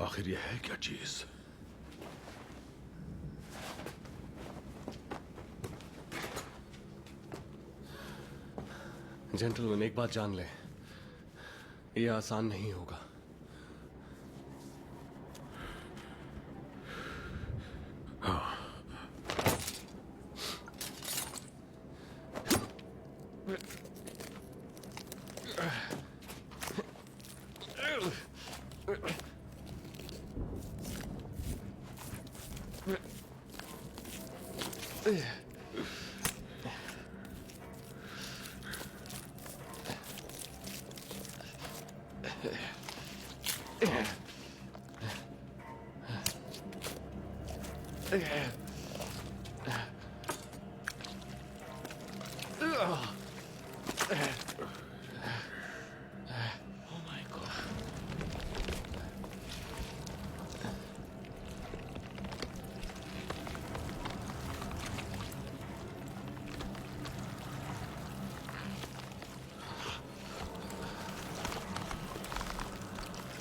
आखिर यह है क्या चीज?
जेंटलमैन, एक बात जान ले, यह आसान नहीं होगा।
हाँ।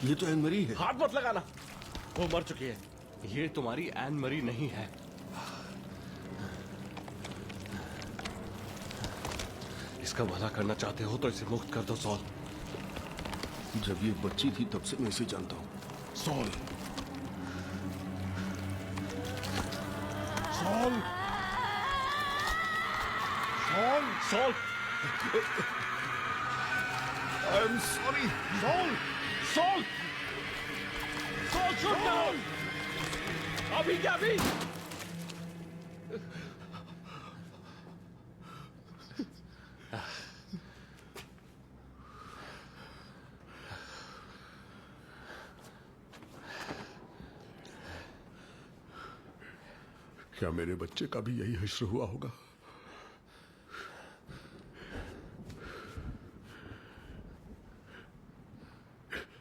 ये तो एन मरी है।
हाथ मत लगाना, वो मर चुकी है। ये तुम्हारी एन मरी नहीं है। इसका भला करना चाहते हो तो इसे मुक्त कर दो सॉल।
जब ये बच्ची थी तब से मैं इसे जानता हूं। Saul, Saul, Saul, Saul. I am sorry. Saul, Saul, Saul, shut down.
अभी क्या अभी?
क्या मेरे बच्चे का भी यही हश्र हुआ होगा?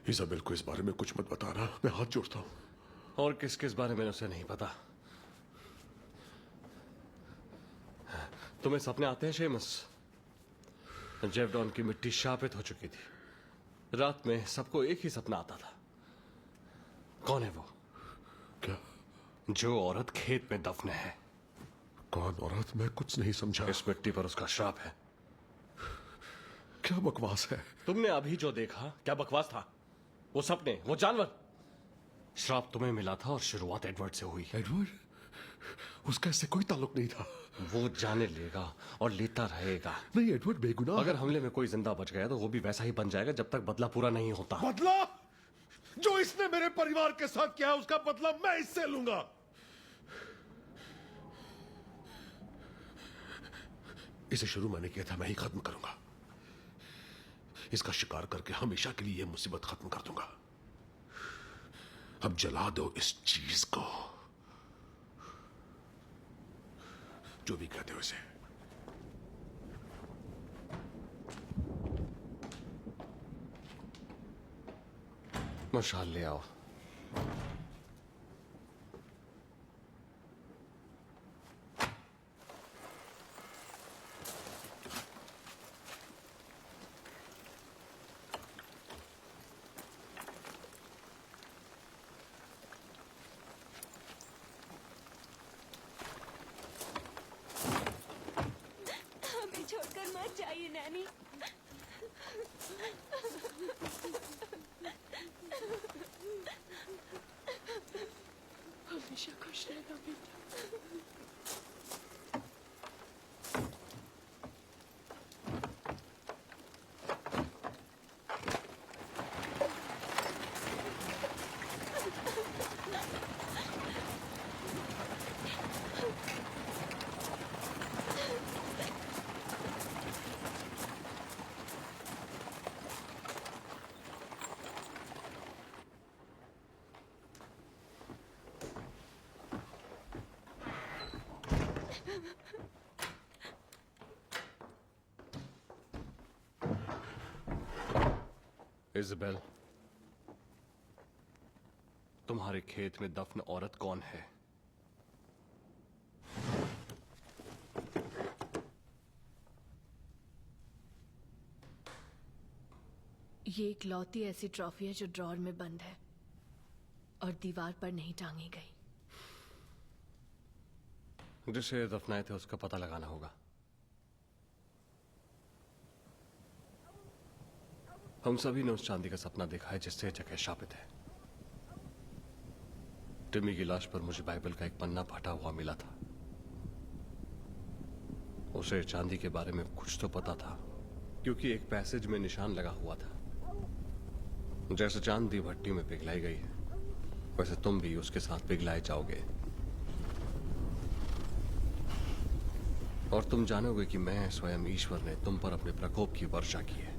इजाबेल को इस बारे में कुछ मत बताना, मैं हाथ जोड़ता हूं।
और किस किस बारे में उसे नहीं पता? तुम्हें सपने आते हैं शेमस? जेवडॉन की मिट्टी शापित हो चुकी थी। रात में सबको एक ही सपना आता था। कौन है वो?
क्या?
जो औरत खेत में दफन है।
कौन औरत? मैं कुछ नहीं समझा।
इस मिट्टी पर उसका श्राप है।
क्या बकवास है?
तुमने अभी जो देखा क्या बकवास था? वो सपने, वो जानवर। श्राप तुम्हें मिला था और शुरुआत एडवर्ड से हुई।
एडवर्ड? उसका इससे कोई ताल्लुक नहीं था।
वो जाने लेगा और लेता रहेगा।
नहीं, एडवर्ड बेगुनाह।
अगर हमले में कोई जिंदा बच गया तो वो भी वैसा ही बन जाएगा जब तक बदला पूरा नहीं होता।
बदला? जो इसने मेरे परिवार के साथ किया है उसका बदला मैं इससे लूंगा। इसे शुरू मैंने किया था, मैं ही खत्म करूंगा। इसका शिकार करके हमेशा के लिए यह मुसीबत खत्म कर दूंगा। अब जला दो इस चीज को, जो भी कहते हो इसे।
मशाल ले आओ।
हमें छोड़कर मत जाइए नैनी।
हमेशा खुश रहना बेटा।
इज़ाबेल, तुम्हारे खेत में दफन औरत कौन है?
ये इकलौती ऐसी ट्रॉफी है जो ड्रॉर में बंद है और दीवार पर नहीं टांगी गई।
जिसे दफनाए थे उसका पता लगाना होगा। हम सभी ने उस चांदी का सपना देखा है जिससे जगह शापित है। टिमी की लाश पर मुझे बाइबल का एक पन्ना फटा हुआ मिला था। उसे चांदी के बारे में कुछ तो पता था क्योंकि एक पैसेज में निशान लगा हुआ था। जैसे चांदी भट्टी में पिघलाई गई है वैसे तुम भी उसके साथ पिघलाए जाओगे और तुम जानोगे कि मैं स्वयं ईश्वर ने तुम पर अपने प्रकोप की वर्षा की है।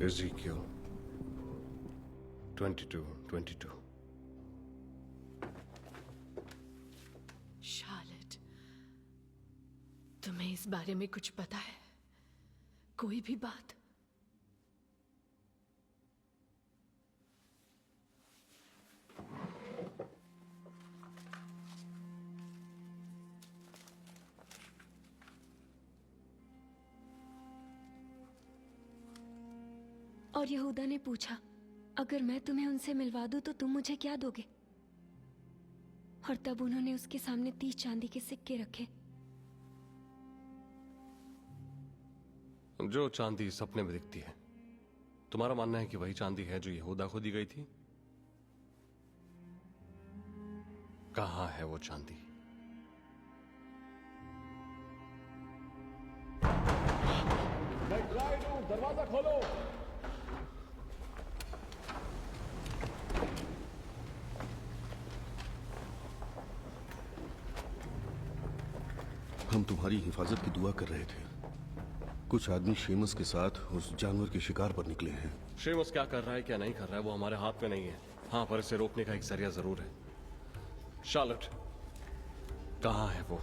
Ezekiel 22:22।
शार्लेट, तुम्हें इस बारे में कुछ पता है? कोई भी बात?
और यहूदा ने पूछा, अगर मैं तुम्हें उनसे मिलवा दूं तो तुम मुझे क्या दोगे? और तब उन्होंने उसके सामने 30 चांदी के सिक्के रखे।
जो चांदी सपने में दिखती है, तुम्हारा मानना है कि वही चांदी है जो यहूदा को दी गई थी? कहां है वो चांदी?
दरवाजा खोलो।
हम तुम्हारी हिफाजत की दुआ कर रहे थे। कुछ आदमी शेमस के साथ उस जानवर के शिकार पर निकले हैं।
शेमस क्या कर रहा है क्या नहीं कर रहा है वो हमारे हाथ में नहीं है। हाँ, पर इसे रोकने का एक जरिया जरूर है। शार्लेट, कहां है वो?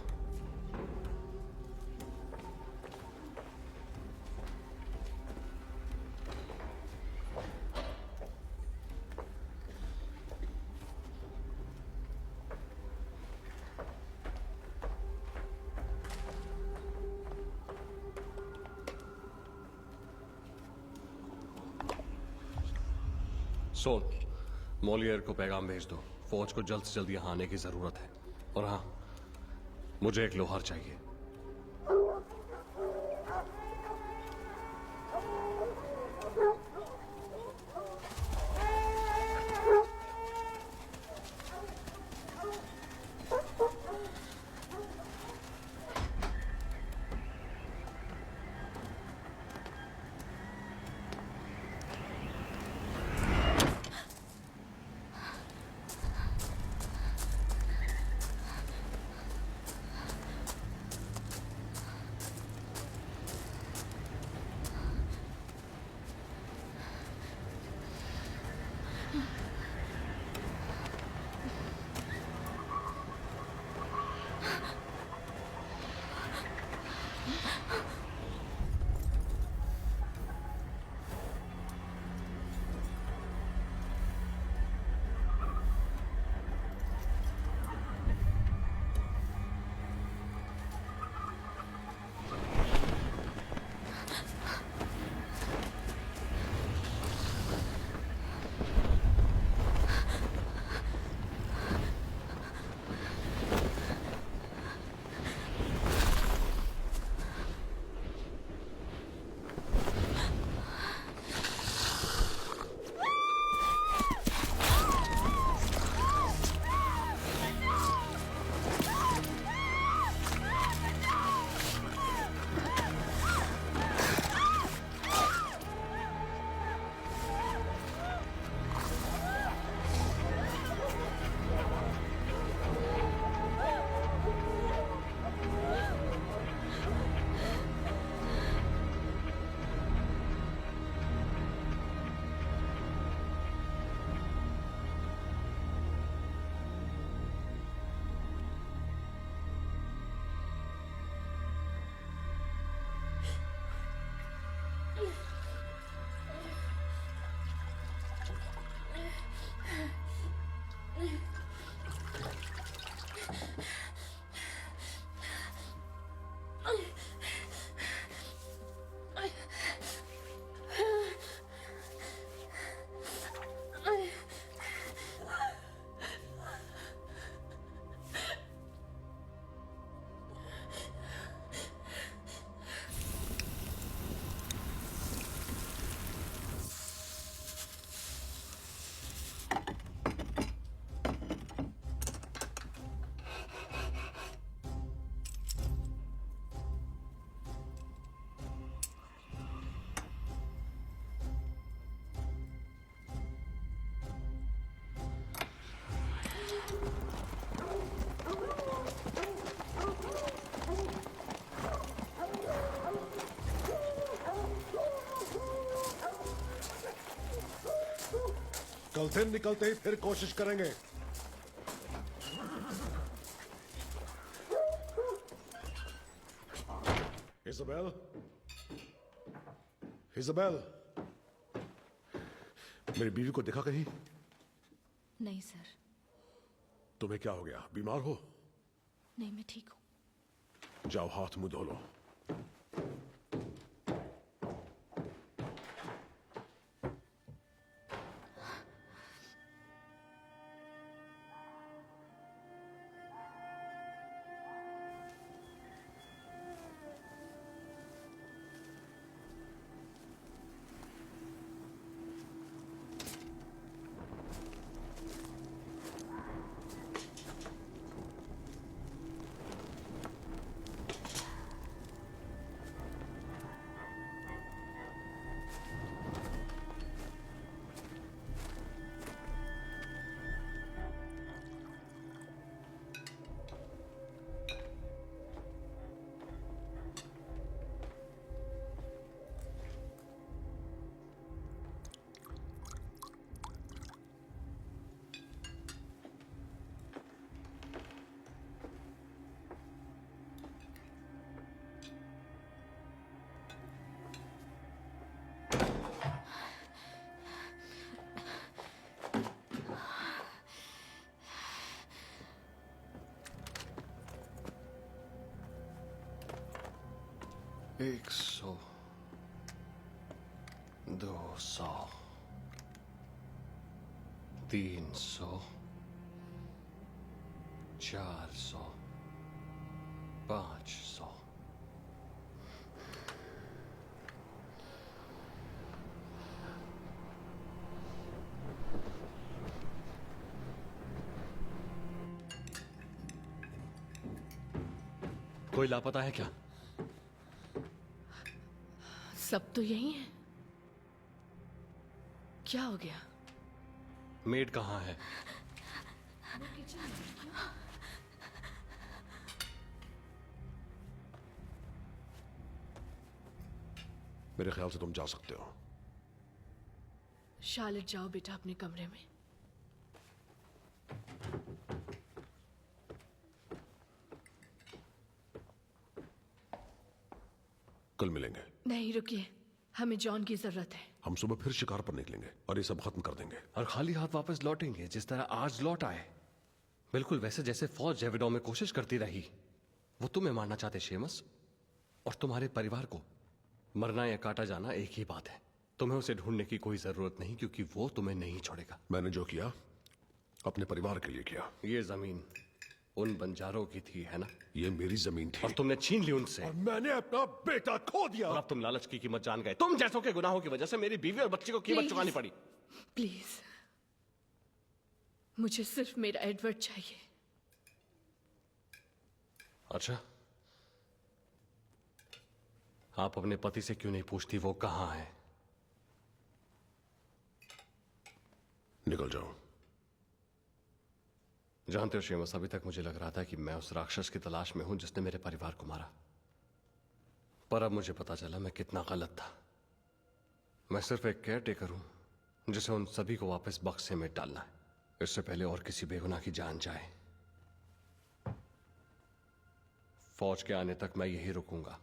सोन, मॉलियर को पैगाम भेज दो। फौज को जल्द से जल्द यहां आने की जरूरत है। और हाँ, मुझे एक लोहार चाहिए।
कल दिन निकलते ही फिर कोशिश करेंगे। इज़ाबेल, इज़ाबेल, मेरी बीवी को देखा कहीं?
नहीं सर।
तुम्हें क्या हो गया? बीमार हो?
नहीं, मैं ठीक हूँ।
जाओ हाथ मुंह धो लो।
एक 100, 200, 300, 400, 500। कोई लापता है क्या?
सब तो यही है। क्या हो गया?
मेड कहाँ है?
मेरे ख्याल से तुम जा सकते हो।
शार्लेट, जाओ बेटा अपने कमरे में।
कल मिलेंगे।
नहीं, रुकिए, हमें जॉन की जरूरत है।
हम सुबह फिर शिकार पर निकलेंगे और ये सब खत्म कर देंगे।
और खाली हाथ वापस लौटेंगे जिस तरह आज लौट आए। बिल्कुल वैसे जैसे फौज जेविडो में कोशिश करती रही। वो तुम्हें मारना चाहते शेमस, और तुम्हारे परिवार को। मरना या काटा जाना एक ही बात है। तुम्हें उसे ढूंढने की कोई जरूरत नहीं, क्योंकि वो तुम्हें नहीं छोड़ेगा।
मैंने जो किया अपने परिवार के लिए किया।
ये जमीन उन बंजारों की थी, है ना?
ये मेरी जमीन थी
और तुमने छीन ली उनसे।
और मैंने अपना बेटा खो दिया।
और अब तुम लालच की कीमत जान गए। तुम जैसों के गुनाहों की वजह से मेरी बीवी और बच्ची को कीमत चुकानी पड़ी।
प्लीज, मुझे सिर्फ मेरा एडवर्ड चाहिए।
अच्छा, आप अपने पति से क्यों नहीं पूछती वो कहां है?
निकल जाओ।
जानते हो शेमस, अभी तक मुझे लग रहा था कि मैं उस राक्षस की तलाश में हूं जिसने मेरे परिवार को मारा। पर अब मुझे पता चला मैं कितना गलत था। मैं सिर्फ एक केयर टेकर हूं जिसे उन सभी को वापस बक्से में डालना है, इससे पहले और किसी बेगुनाह की जान जाए। फौज के आने तक मैं यही रुकूंगा।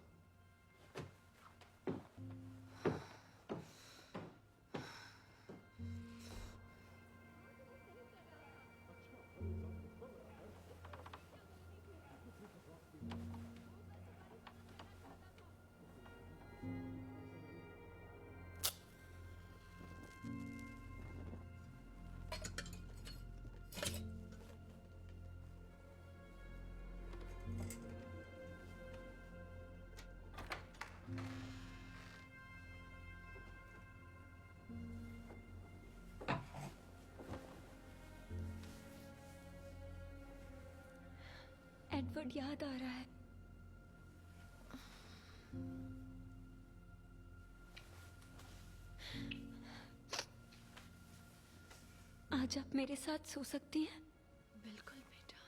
एडवर्ड याद आ रहा है। आज आप मेरे साथ सो सकती हैं?
बिल्कुल बेटा।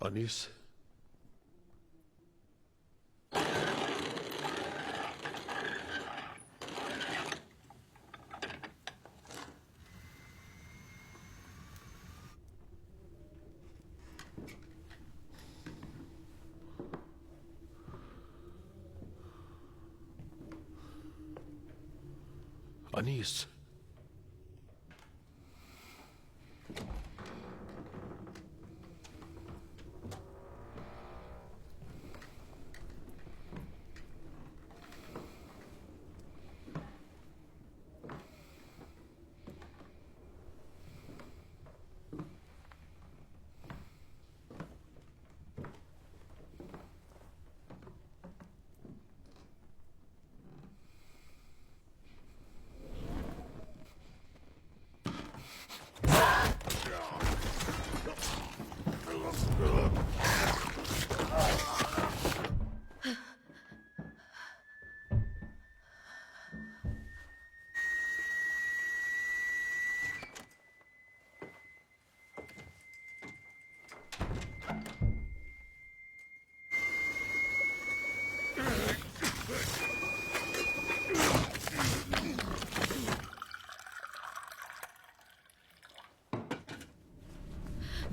अनीस, अनीस,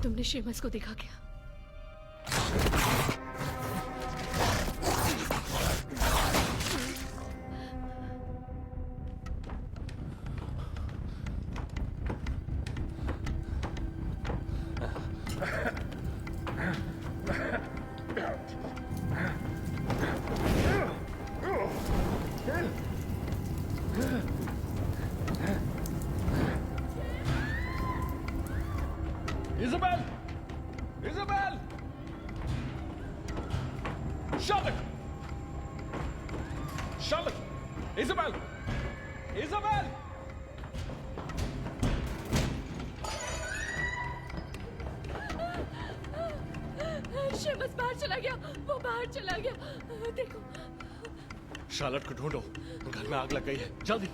तुमने शेमस को देखा क्या?
Isabel! Isabel! Charlotte! Charlotte! Isabel! Isabel!
Sheamus बाहर चला गया, वो बाहर चला गया। देखो।
शार्लेट को ढूंढो, घर में आग लग गई है, जल्दी।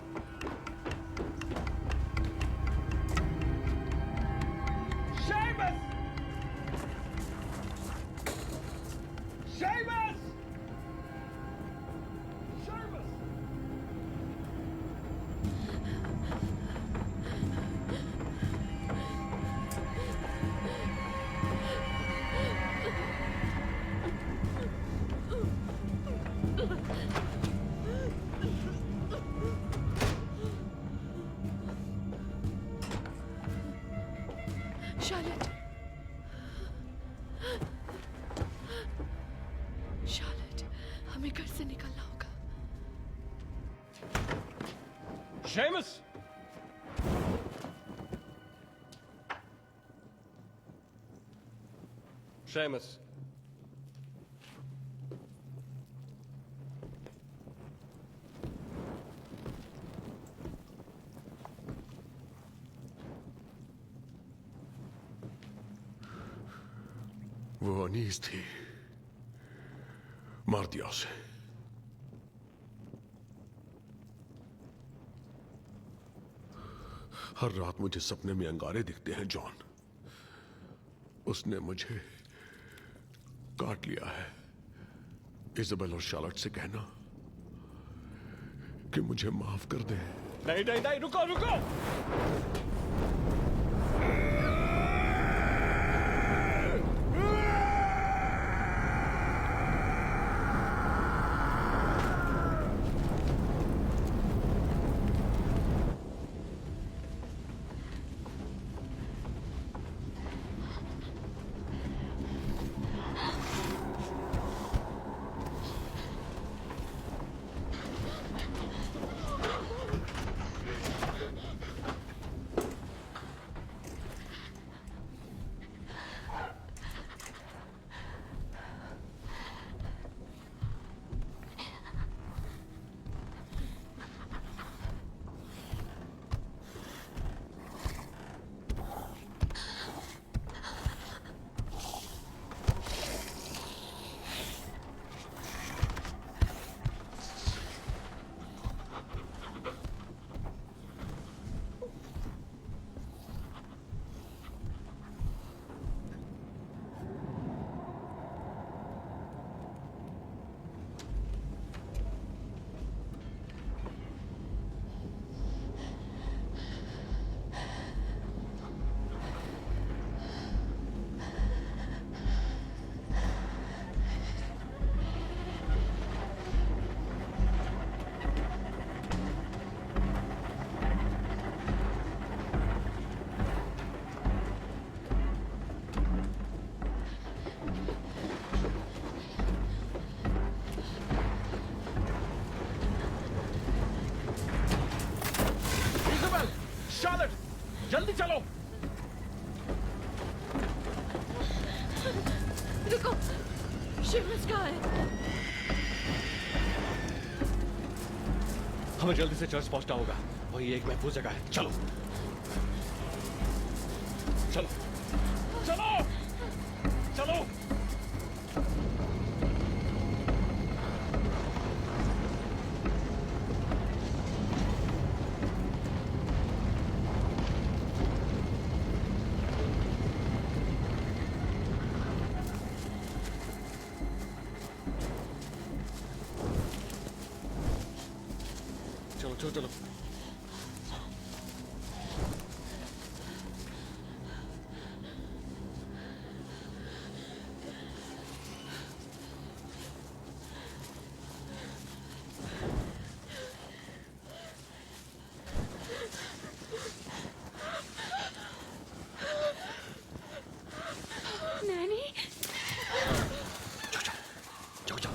शार्लेट, शार्लेट, हमें घर से निकलना होगा।
शेमस! शेमस!
वो अनीस थी, मार दिया उसे। हर रात मुझे सपने में अंगारे दिखते हैं जॉन। उसने मुझे काट लिया है। इजाबेल और शार्लेट से कहना कि मुझे माफ कर दे।
नहीं नहीं नहीं, रुको रुको। शार्लेट, जल्दी चलो।
रुको, शेमस कहाँ है?
हमें जल्दी से चर्च पहुंचना होगा, वही एक महफूज जगह है। चलो चलो चलो चलो। चलो चलो।
नैनी,
जाओ जाओ।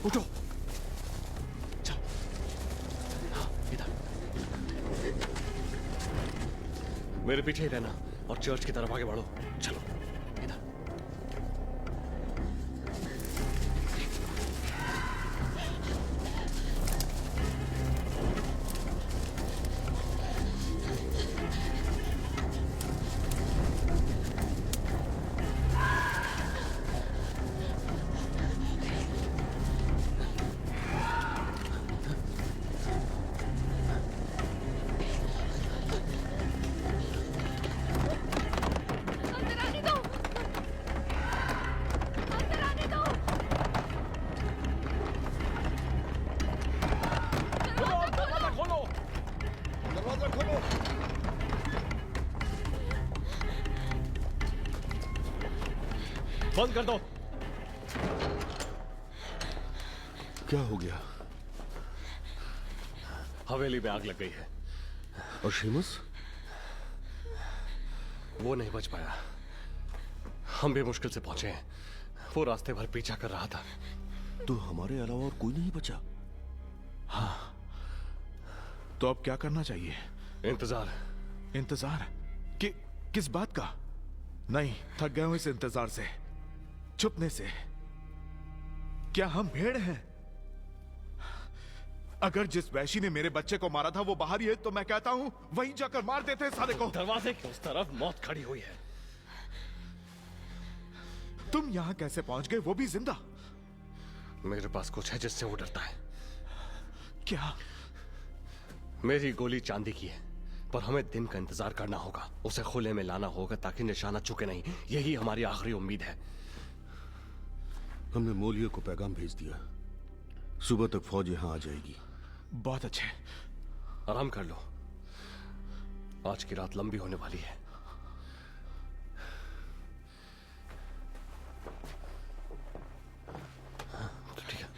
उठो। चल, हाँ, इधर। मेरे पीछे ही रहना और चर्च की तरफ आगे बढ़ो। चलो इधर। बंद कर दो।
क्या हो गया?
हवेली में आग लग गई है।
और शेमस?
वो नहीं बच पाया। हम भी मुश्किल से पहुंचे हैं। वो रास्ते भर पीछा कर रहा था।
तो हमारे अलावा और कोई नहीं बचा?
हाँ। तो अब क्या करना चाहिए?
इंतजार।
इंतजार? किस बात का? नहीं, थक गया हूं इस इंतजार से, छुपने से। क्या हम भेड़ हैं? अगर जिस वैशी ने मेरे बच्चे को मारा था वो बाहर ही है तो मैं कहता हूं वहीं जाकर मार देते हैं साले को।
दरवाजे के उस तरफ मौत खड़ी हुई है।
तुम यहां कैसे पहुंच गए, वो भी जिंदा?
मेरे पास कुछ है जिससे वो डरता है।
क्या?
मेरी गोली चांदी की है, पर हमें दिन का इंतजार करना होगा। उसे खुले में लाना होगा ताकि निशाना चुके नहीं। यही हमारी आखिरी उम्मीद है।
हमने मोलियो को पैगाम भेज दिया। सुबह तक फौज यहां आ जाएगी।
बहुत अच्छे।
आराम कर लो, आज की रात लंबी होने वाली है। तो ठीक है।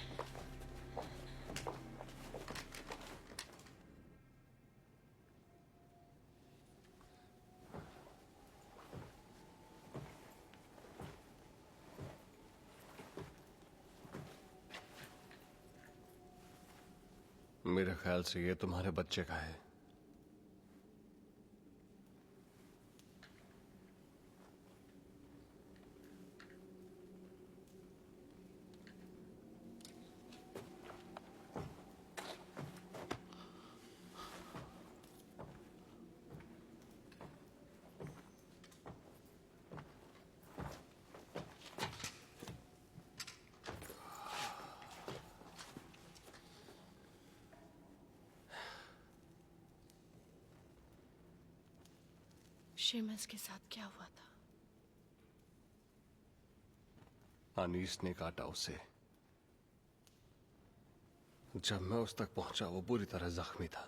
मेरे ख्याल से ये तुम्हारे बच्चे का है।
शेमस के साथ क्या हुआ था?
अनीस ने काटा उसे। जब मैं उस तक पहुंचा वो बुरी तरह जख्मी था।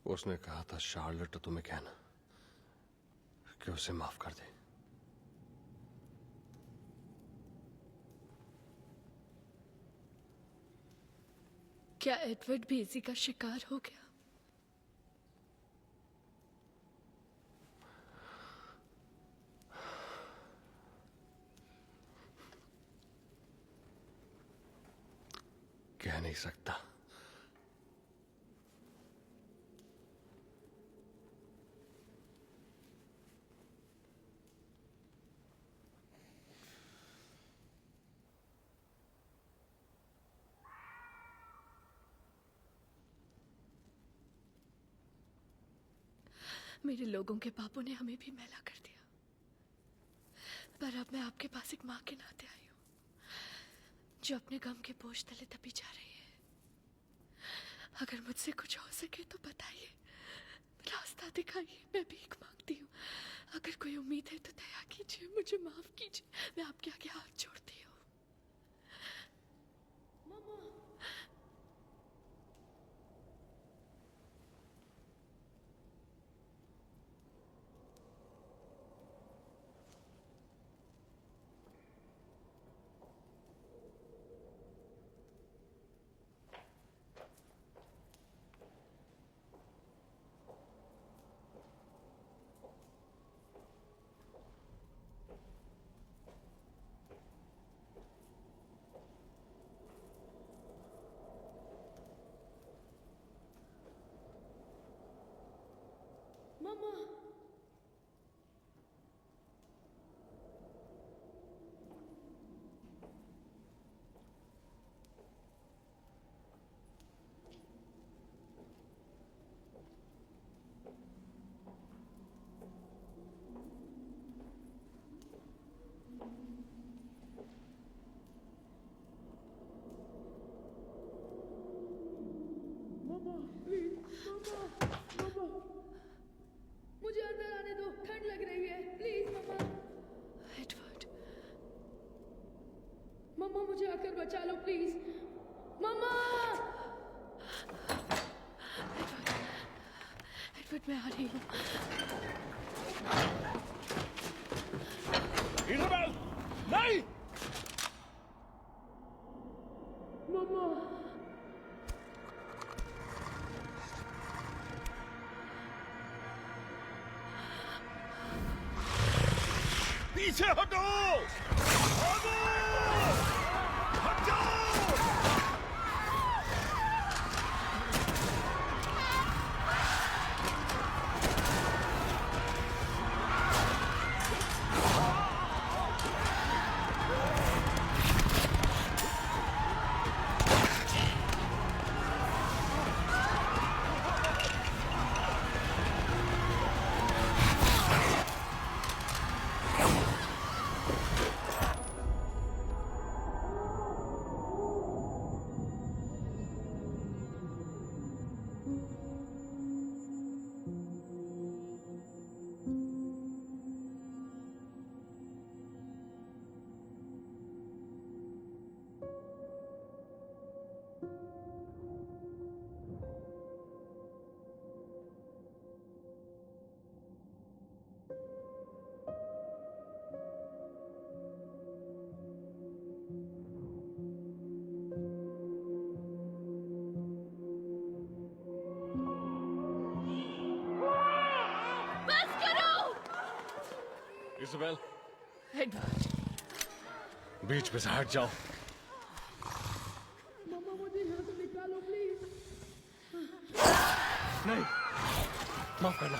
उसने कहा था शार्लेट तो तुम्हें कहना कि उसे माफ कर दे।
क्या एडवर्ड भी इसी का शिकार हो गया?
कह नहीं सकता।
मेरे लोगों के पापों ने हमें भी मैला कर दिया, पर अब मैं आपके पास एक माँ के नाते आई हूँ जो अपने गम के बोझ तले दबी जा रही है। अगर मुझसे कुछ हो सके तो बताइए, रास्ता दिखाइए, मैं भीख मांगती हूँ। अगर कोई उम्मीद है तो दया कीजिए, मुझे माफ कीजिए, मैं आपके आगे हाथ जोड़ती हूँ।
मम्मा मुझे अंदर आने दो, ठंड लग रही है, प्लीज मम्मा।
एडवर्ड,
मम्मा मुझे आकर बचा लो प्लीज, मम्मा।
एडवर्ड मैं आ रही हूँ।
इज़ाबेल, नहीं।
मम्मा
पीछे हटो, भागो, हट जाओ।
इज़ाबेल,
एडवर्ड,
बीच में से हट जाओ।
मम्मा मुझे यहाँ से निकालो प्लीज।
नहीं, माफ करना।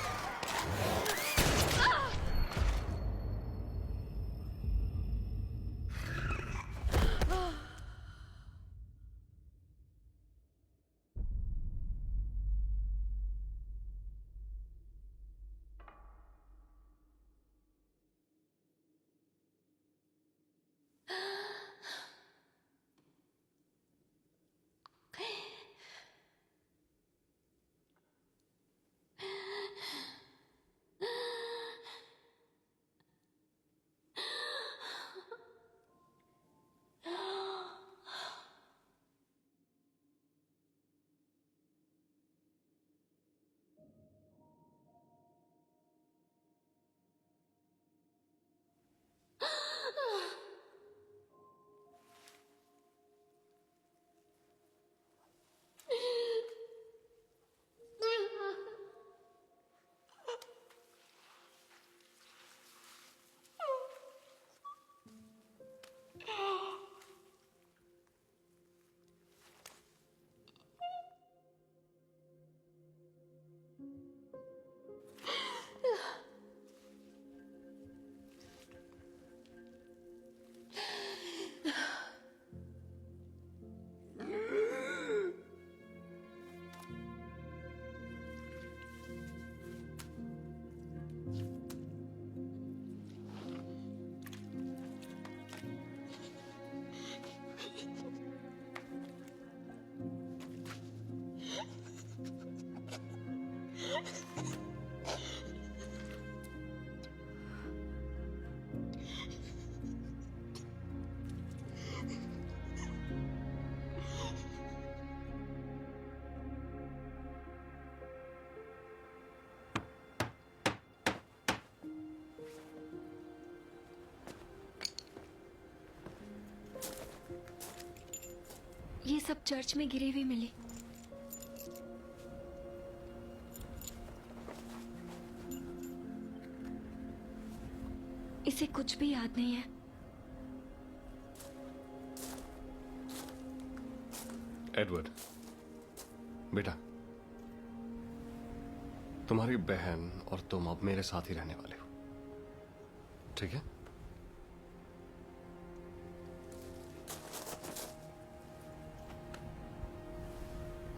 ये सब चर्च में गिरे हुए मिले। इसे कुछ भी याद नहीं है।
एडवर्ड, बेटा, तुम्हारी बहन और तुम अब मेरे साथ ही रहने वाले हो, ठीक है?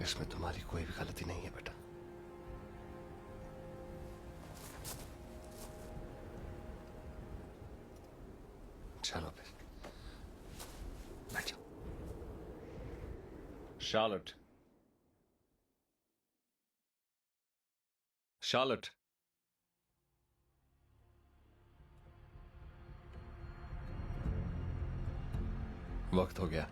इसमें तुम्हारी कोई भी गलती नहीं है बेटा। चलो फिर बैठ जाओ। शार्लेट, शार्लेट, वक्त हो गया।